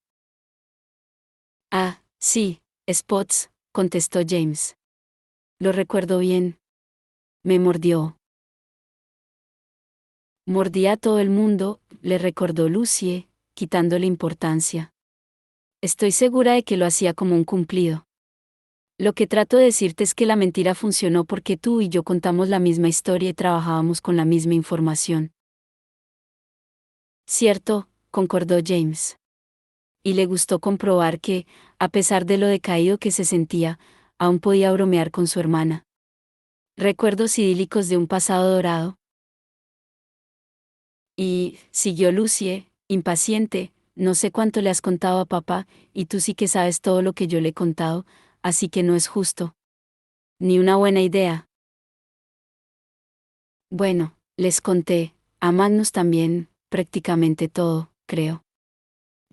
Ah, sí, Spots, contestó James. Lo recuerdo bien. Me mordió. Mordía a todo el mundo, le recordó Lucie, quitándole importancia. Estoy segura de que lo hacía como un cumplido. Lo que trato de decirte es que la mentira funcionó porque tú y yo contamos la misma historia y trabajábamos con la misma información. Cierto, concordó James. Y le gustó comprobar que, a pesar de lo decaído que se sentía, aún podía bromear con su hermana. Recuerdos idílicos de un pasado dorado. Y, siguió Lucie, impaciente, no sé cuánto le has contado a papá, y tú sí que sabes todo lo que yo le he contado, así que no es justo. Ni una buena idea. Bueno, les conté, a Magnus también, prácticamente todo, creo.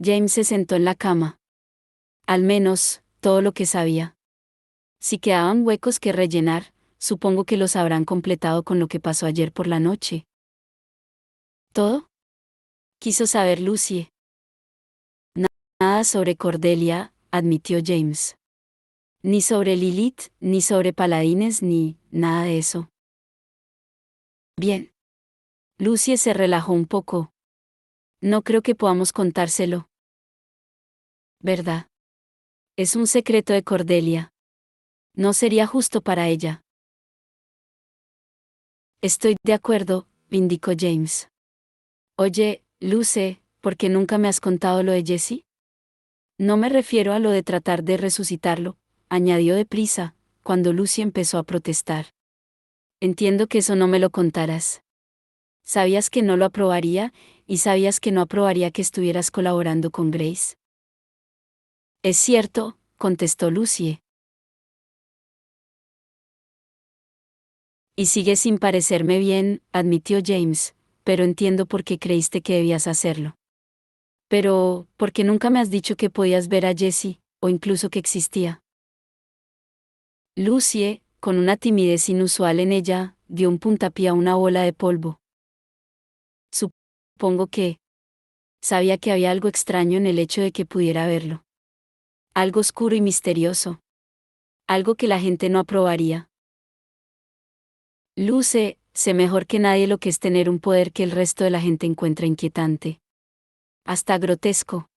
James se sentó en la cama. Al menos, todo lo que sabía. Si quedaban huecos que rellenar, supongo que los habrán completado con lo que pasó ayer por la noche. ¿Todo? Quiso saber Lucie. Nada sobre Cordelia, admitió James. Ni sobre Lilith, ni sobre paladines, ni nada de eso. Bien. Lucie se relajó un poco. No creo que podamos contárselo. ¿Verdad? Es un secreto de Cordelia. No sería justo para ella. Estoy de acuerdo, indicó James. Oye, Luce, ¿por qué nunca me has contado lo de Jessie? No me refiero a lo de tratar de resucitarlo, añadió deprisa, cuando Lucy empezó a protestar. Entiendo que eso no me lo contarás. Sabías que no lo aprobaría, y sabías que no aprobaría que estuvieras colaborando con Grace. Es cierto, contestó Lucie. Y sigue sin parecerme bien, admitió James, pero entiendo por qué creíste que debías hacerlo. Pero, ¿por qué nunca me has dicho que podías ver a Jessie, o incluso que existía? Lucie, con una timidez inusual en ella, dio un puntapié a una bola de polvo. Supongo que sabía que había algo extraño en el hecho de que pudiera verlo. Algo oscuro y misterioso. Algo que la gente no aprobaría. Luce, sé mejor que nadie lo que es tener un poder que el resto de la gente encuentra inquietante. Hasta grotesco.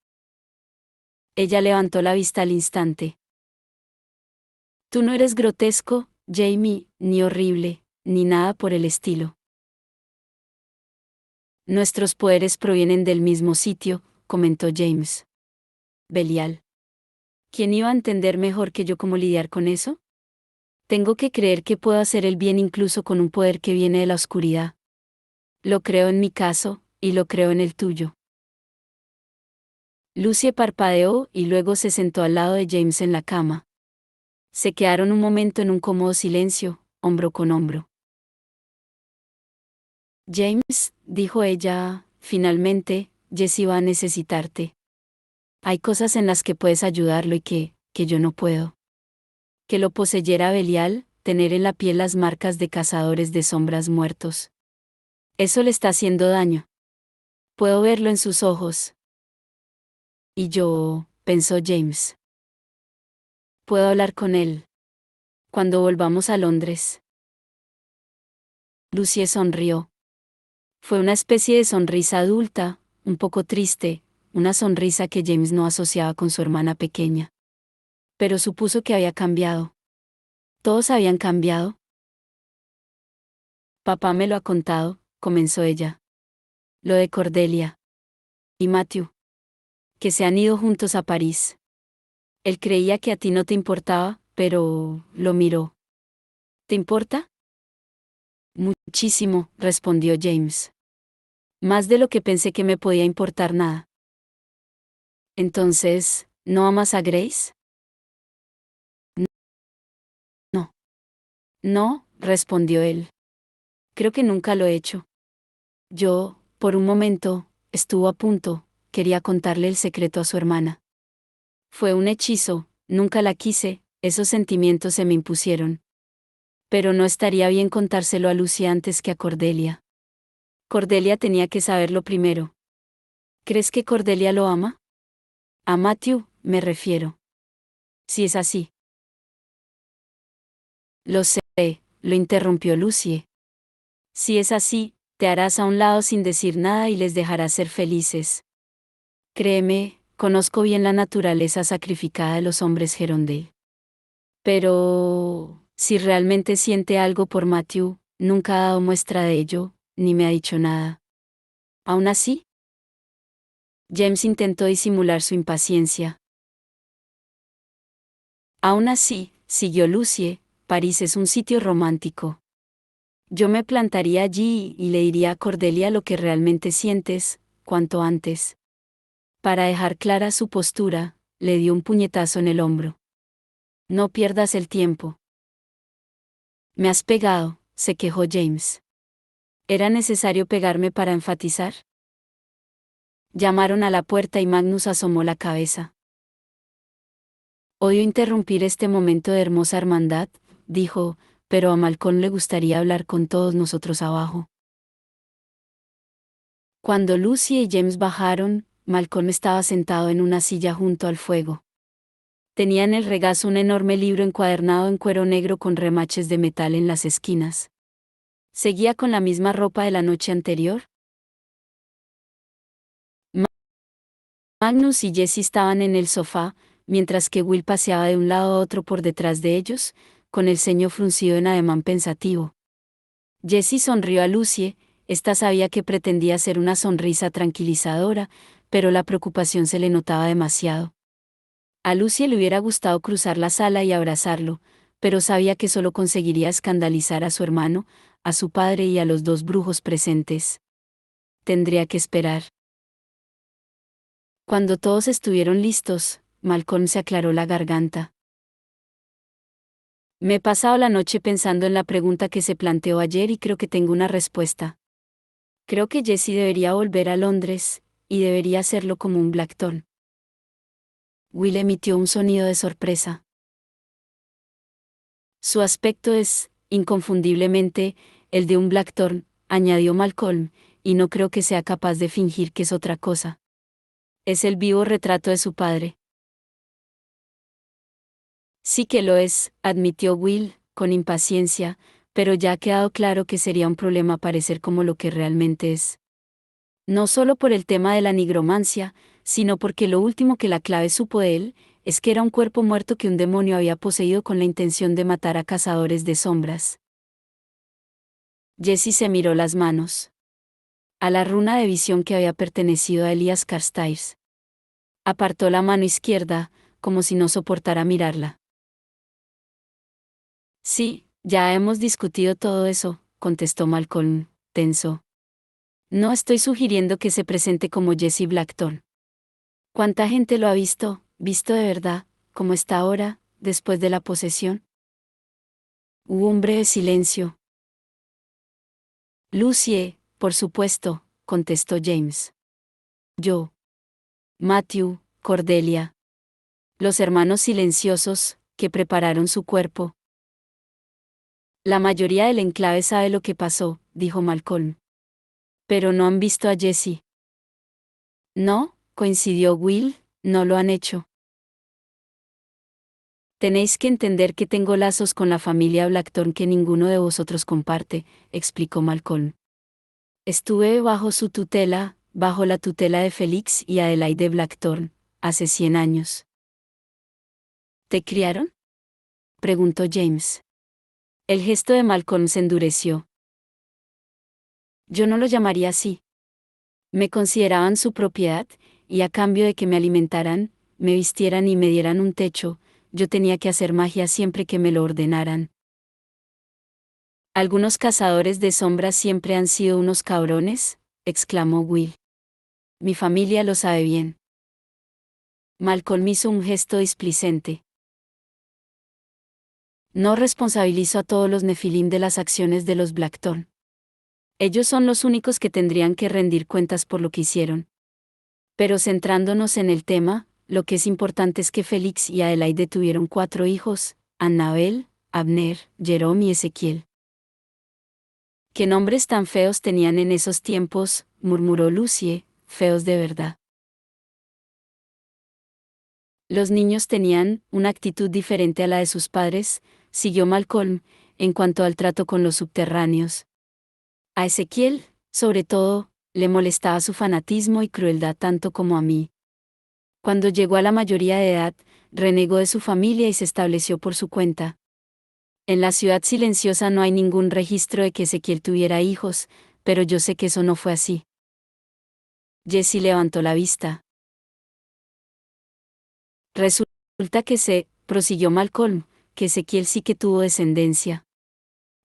Ella levantó la vista al instante. Tú no eres grotesco, Jamie, ni horrible, ni nada por el estilo. Nuestros poderes provienen del mismo sitio, comentó James. Belial. ¿Quién iba a entender mejor que yo cómo lidiar con eso? Tengo que creer que puedo hacer el bien incluso con un poder que viene de la oscuridad. Lo creo en mi caso, y lo creo en el tuyo. Lucie parpadeó y luego se sentó al lado de James en la cama. Se quedaron un momento en un cómodo silencio, hombro con hombro. James, dijo ella, finalmente, Jessie va a necesitarte. Hay cosas en las que puedes ayudarlo y que yo no puedo. Que lo poseyera Belial, tener en la piel las marcas de cazadores de sombras muertos. Eso le está haciendo daño. Puedo verlo en sus ojos. Y yo, pensó James. Puedo hablar con él. Cuando volvamos a Londres. Lucie sonrió. Fue una especie de sonrisa adulta, un poco triste, una sonrisa que James no asociaba con su hermana pequeña. Pero supuso que había cambiado. ¿Todos habían cambiado? Papá me lo ha contado, comenzó ella. Lo de Cordelia. Y Matthew. Que se han ido juntos a París. Él creía que a ti no te importaba, pero lo miró. ¿Te importa? Muchísimo, respondió James. Más de lo que pensé que me podía importar nada. Entonces, ¿no amas a Grace? No. No, respondió él. Creo que nunca lo he hecho. Yo, por un momento, estuvo a punto, quería contarle el secreto a su hermana. Fue un hechizo, nunca la quise, esos sentimientos se me impusieron. Pero no estaría bien contárselo a Lucy antes que a Cordelia. Cordelia tenía que saberlo primero. ¿Crees que Cordelia lo ama? A Matthew, me refiero. Si es así. Lo sé, lo interrumpió Lucy. Si es así, te harás a un lado sin decir nada y les dejarás ser felices. Créeme, conozco bien la naturaleza sacrificada de los hombres Gerondale. Pero, si realmente siente algo por Matthew, nunca ha dado muestra de ello, ni me ha dicho nada. ¿Aún así? James intentó disimular su impaciencia. Aún así, siguió Lucie, París es un sitio romántico. Yo me plantaría allí y le diría a Cordelia lo que realmente sientes, cuanto antes. Para dejar clara su postura, le dio un puñetazo en el hombro. No pierdas el tiempo. Me has pegado, se quejó James. ¿Era necesario pegarme para enfatizar? Llamaron a la puerta y Magnus asomó la cabeza. Odio interrumpir este momento de hermosa hermandad, dijo, pero a Malcolm le gustaría hablar con todos nosotros abajo. Cuando Lucy y James bajaron, Malcolm estaba sentado en una silla junto al fuego. Tenía en el regazo un enorme libro encuadernado en cuero negro con remaches de metal en las esquinas. ¿Seguía con la misma ropa de la noche anterior? Magnus y Jessie estaban en el sofá, mientras que Will paseaba de un lado a otro por detrás de ellos, con el ceño fruncido en ademán pensativo. Jessie sonrió a Lucie, ésta sabía que pretendía ser una sonrisa tranquilizadora, pero la preocupación se le notaba demasiado. A Lucie le hubiera gustado cruzar la sala y abrazarlo, pero sabía que solo conseguiría escandalizar a su hermano, a su padre y a los dos brujos presentes. Tendría que esperar. Cuando todos estuvieron listos, Malcolm se aclaró la garganta. Me he pasado la noche pensando en la pregunta que se planteó ayer y creo que tengo una respuesta. Creo que Jessie debería volver a Londres, y debería hacerlo como un Blackthorn. Will emitió un sonido de sorpresa. Su aspecto es, inconfundiblemente, el de un Blackthorn, añadió Malcolm, y no creo que sea capaz de fingir que es otra cosa. Es el vivo retrato de su padre. Sí que lo es, admitió Will, con impaciencia, Pero ya ha quedado claro que sería un problema parecer como lo que realmente es. No solo por el tema de la nigromancia, sino porque lo último que la clave supo de él, es que era un cuerpo muerto que un demonio había poseído con la intención de matar a cazadores de sombras. Jesse se miró las manos. A la runa de visión que había pertenecido a Elías Carstairs. Apartó la mano izquierda, como si no soportara mirarla. Sí, ya hemos discutido todo eso, contestó Malcolm, tenso. No estoy sugiriendo que se presente como Jesse Blackton. ¿Cuánta gente lo ha visto de verdad, como está ahora, después de la posesión? Hubo un breve silencio. Lucie, por supuesto, contestó James. Yo. Matthew, Cordelia. Los hermanos silenciosos, que prepararon su cuerpo. La mayoría del enclave sabe lo que pasó, dijo Malcolm. Pero no han visto a Jesse. No, coincidió Will, no lo han hecho. Tenéis que entender que tengo lazos con la familia Blackton que ninguno de vosotros comparte, explicó Malcolm. Estuve bajo su tutela, bajo la tutela de Félix y Adelaide Blackthorne, hace 100 años. ¿Te criaron? Preguntó James. El gesto de Malcolm se endureció. Yo no lo llamaría así. Me consideraban su propiedad, y a cambio de que me alimentaran, me vistieran y me dieran un techo, yo tenía que hacer magia siempre que me lo ordenaran. Algunos cazadores de sombras siempre han sido unos cabrones, exclamó Will. Mi familia lo sabe bien. Malcolm hizo un gesto displicente. No responsabilizo a todos los Nefilim de las acciones de los Blackthorne. Ellos son los únicos que tendrían que rendir cuentas por lo que hicieron. Pero centrándonos en el tema, lo que es importante es que Félix y Adelaide tuvieron 4 hijos, Annabel, Abner, Jerome y Ezequiel. ¿Qué nombres tan feos tenían en esos tiempos?, murmuró Lucie, feos de verdad. Los niños tenían una actitud diferente a la de sus padres, siguió Malcolm, en cuanto al trato con los subterráneos. A Ezequiel, sobre todo, le molestaba su fanatismo y crueldad tanto como a mí. Cuando llegó a la mayoría de edad, renegó de su familia y se estableció por su cuenta. En la ciudad silenciosa no hay ningún registro de que Ezequiel tuviera hijos, pero yo sé que eso no fue así. Jesse levantó la vista. Resulta que prosiguió Malcolm, que Ezequiel sí que tuvo descendencia.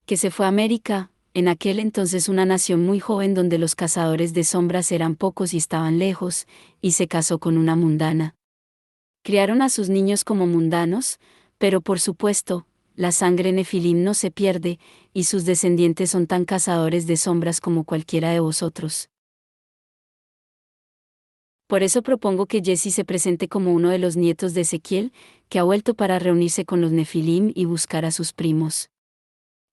Que se fue a América, en aquel entonces una nación muy joven donde los cazadores de sombras eran pocos y estaban lejos, y se casó con una mundana. Criaron a sus niños como mundanos, pero por supuesto, la sangre nefilim no se pierde, y sus descendientes son tan cazadores de sombras como cualquiera de vosotros. Por eso propongo que Jesse se presente como uno de los nietos de Ezequiel, que ha vuelto para reunirse con los nefilim y buscar a sus primos.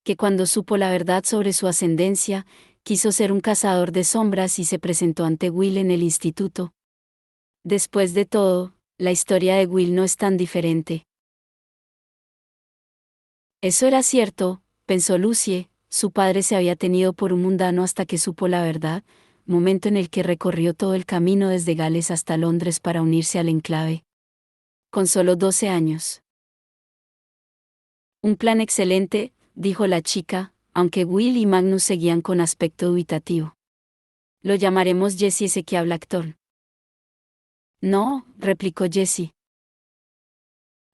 Que cuando supo la verdad sobre su ascendencia, quiso ser un cazador de sombras y se presentó ante Will en el instituto. Después de todo, la historia de Will no es tan diferente. Eso era cierto, pensó Lucie, su padre se había tenido por un mundano hasta que supo la verdad, momento en el que recorrió todo el camino desde Gales hasta Londres para unirse al enclave. Con solo 12 años. Un plan excelente, dijo la chica, aunque Will y Magnus seguían con aspecto dubitativo. Lo llamaremos Jesse Ezequiel Blackthorne. No, replicó Jesse.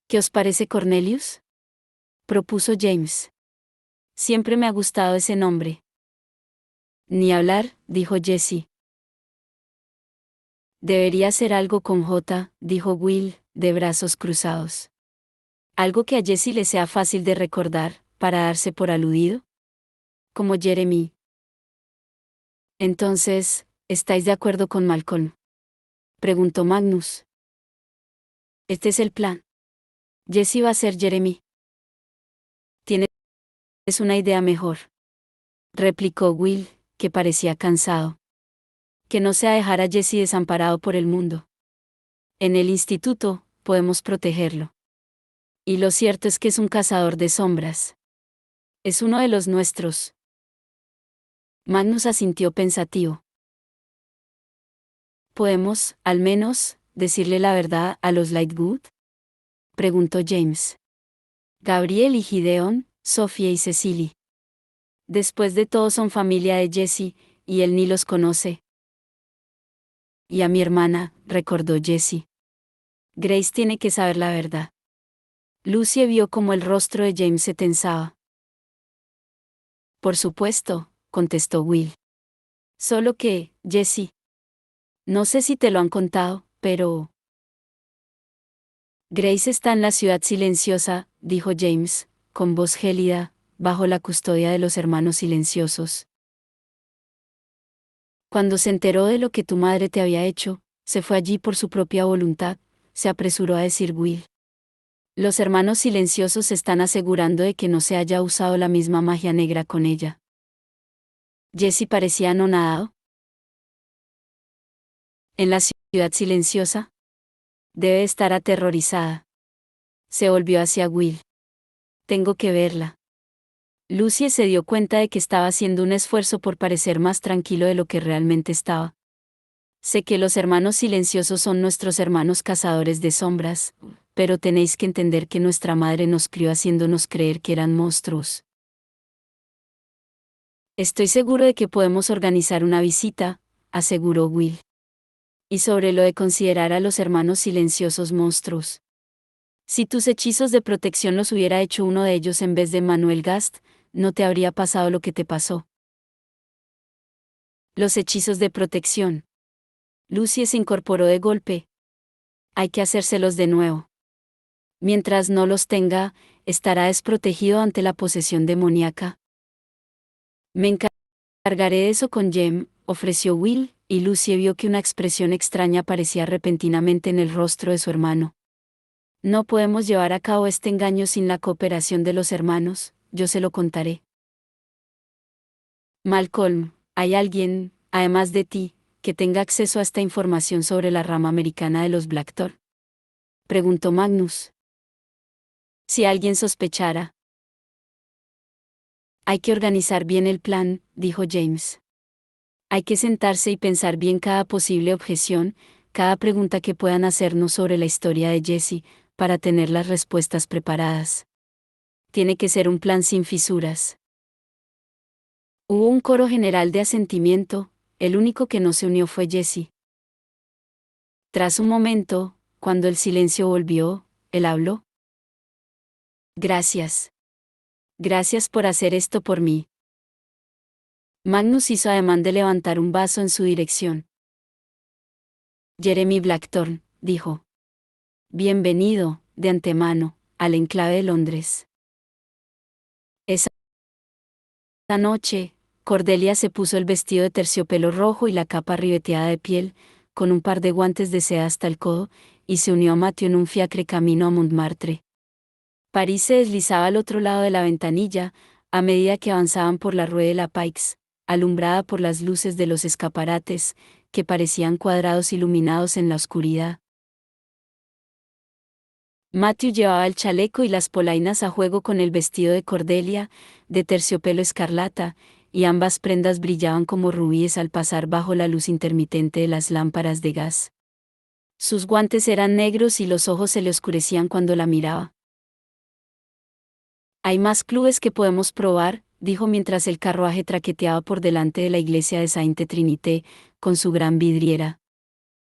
¿Qué os parece Cornelius? Propuso James. Siempre me ha gustado ese nombre. Ni hablar, dijo Jesse. Debería ser algo con J, dijo Will, de brazos cruzados. Algo que a Jesse le sea fácil de recordar, para darse por aludido. Como Jeremy. Entonces, ¿estáis de acuerdo con Malcolm? Preguntó Magnus. Este es el plan. Jesse va a ser Jeremy. ¿Tienes una idea mejor? Replicó Will, que parecía cansado. Que no sea dejar a Jesse desamparado por el mundo. En el instituto, podemos protegerlo. Y lo cierto es que es un cazador de sombras. Es uno de los nuestros. Magnus asintió pensativo. ¿Podemos, al menos, decirle la verdad a los Lightwood? Preguntó James. Gabriel y Gideon, Sophie y Cecily. Después de todo son familia de Jesse, y él ni los conoce. Y a mi hermana, recordó Jesse. Grace tiene que saber la verdad. Lucy vio cómo el rostro de James se tensaba. Por supuesto, contestó Will. Solo que, Jesse. No sé si te lo han contado, pero... Grace está en la ciudad silenciosa, dijo James, con voz gélida, bajo la custodia de los hermanos silenciosos. Cuando se enteró de lo que tu madre te había hecho, se fue allí por su propia voluntad, se apresuró a decir Will. Los hermanos silenciosos están asegurando de que no se haya usado la misma magia negra con ella. Jesse parecía anonadado. En la ciudad silenciosa. Debe estar aterrorizada. Se volvió hacia Will. Tengo que verla. Lucy se dio cuenta de que estaba haciendo un esfuerzo por parecer más tranquilo de lo que realmente estaba. Sé que los hermanos silenciosos son nuestros hermanos cazadores de sombras, pero tenéis que entender que nuestra madre nos crió haciéndonos creer que eran monstruos. Estoy seguro de que podemos organizar una visita, aseguró Will. Y sobre lo de considerar a los hermanos silenciosos monstruos. Si tus hechizos de protección los hubiera hecho uno de ellos en vez de Manuel Gast, no te habría pasado lo que te pasó. Los hechizos de protección. Lucy se incorporó de golpe. Hay que hacérselos de nuevo. Mientras no los tenga, estará desprotegido ante la posesión demoníaca. Me encargaré de eso con Jem, ofreció Will, y Lucy vio que una expresión extraña aparecía repentinamente en el rostro de su hermano. No podemos llevar a cabo este engaño sin la cooperación de los hermanos, yo se lo contaré. Malcolm, ¿hay alguien, además de ti, que tenga acceso a esta información sobre la rama americana de los Blackthorn? Preguntó Magnus. Si alguien sospechara. Hay que organizar bien el plan, dijo James. Hay que sentarse y pensar bien cada posible objeción, cada pregunta que puedan hacernos sobre la historia de Jesse, para tener las respuestas preparadas. Tiene que ser un plan sin fisuras. Hubo un coro general de asentimiento, el único que no se unió fue Jesse. Tras un momento, cuando el silencio volvió, él habló. Gracias. Gracias por hacer esto por mí. Magnus hizo ademán de levantar un vaso en su dirección. Jeremy Blackthorn, dijo. Bienvenido, de antemano, al enclave de Londres. Esa noche, Cordelia se puso el vestido de terciopelo rojo y la capa ribeteada de piel, con un par de guantes de seda hasta el codo, y se unió a Matthew en un fiacre camino a Montmartre. París se deslizaba al otro lado de la ventanilla, a medida que avanzaban por la Rue de la Paix, alumbrada por las luces de los escaparates, que parecían cuadrados iluminados en la oscuridad. Matthew llevaba el chaleco y las polainas a juego con el vestido de Cordelia, de terciopelo escarlata, y ambas prendas brillaban como rubíes al pasar bajo la luz intermitente de las lámparas de gas. Sus guantes eran negros y los ojos se le oscurecían cuando la miraba. Hay más clubes que podemos probar, dijo mientras el carruaje traqueteaba por delante de la iglesia de Sainte Trinité, con su gran vidriera.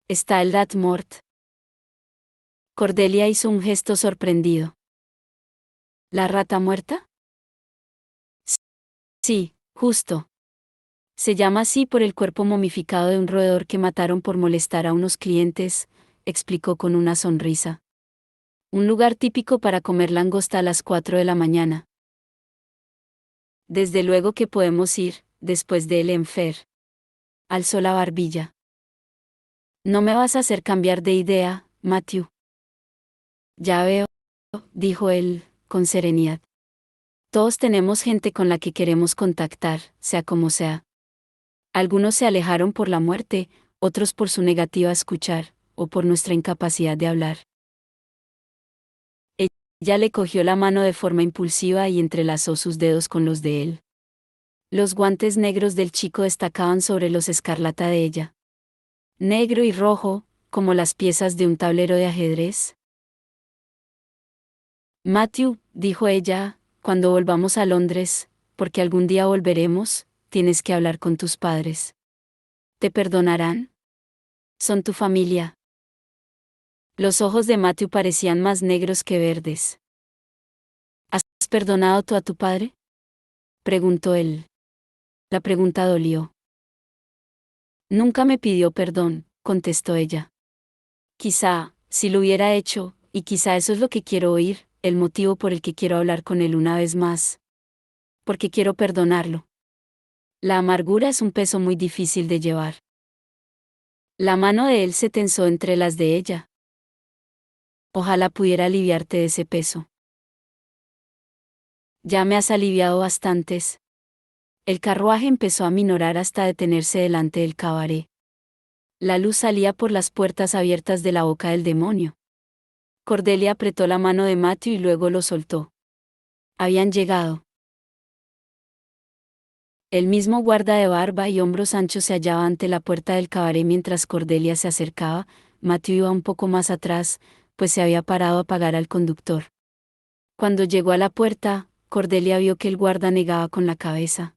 Está el Dartmoor. Cordelia hizo un gesto sorprendido. ¿La rata muerta? Sí, justo. Se llama así por el cuerpo momificado de un roedor que mataron por molestar a unos clientes, explicó con una sonrisa. Un lugar típico para comer langosta a las 4 de la mañana. Desde luego que podemos ir, después de El Enfer. Alzó la barbilla. No me vas a hacer cambiar de idea, Matthew. Ya veo, dijo él, con serenidad. Todos tenemos gente con la que queremos contactar, sea como sea. Algunos se alejaron por la muerte, otros por su negativa a escuchar, o por nuestra incapacidad de hablar. Ella le cogió la mano de forma impulsiva y entrelazó sus dedos con los de él. Los guantes negros del chico destacaban sobre los escarlata de ella. Negro y rojo, como las piezas de un tablero de ajedrez. Matthew, dijo ella, cuando volvamos a Londres, porque algún día volveremos, tienes que hablar con tus padres. ¿Te perdonarán? Son tu familia. Los ojos de Matthew parecían más negros que verdes. ¿Has perdonado tú a tu padre? Preguntó él. La pregunta dolió. Nunca me pidió perdón, contestó ella. Quizá, si lo hubiera hecho, y quizá eso es lo que quiero oír, el motivo por el que quiero hablar con él una vez más. Porque quiero perdonarlo. La amargura es un peso muy difícil de llevar. La mano de él se tensó entre las de ella. Ojalá pudiera aliviarte de ese peso. Ya me has aliviado bastantes. El carruaje empezó a minorar hasta detenerse delante del cabaret. La luz salía por las puertas abiertas de la boca del demonio. Cordelia apretó la mano de Matthew y luego lo soltó. Habían llegado. El mismo guarda de barba y hombros anchos se hallaba ante la puerta del cabaret mientras Cordelia se acercaba. Matthew iba un poco más atrás, pues se había parado a pagar al conductor. Cuando llegó a la puerta, Cordelia vio que el guarda negaba con la cabeza.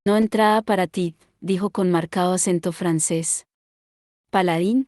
No entrada para ti, dijo con marcado acento francés. Paladín,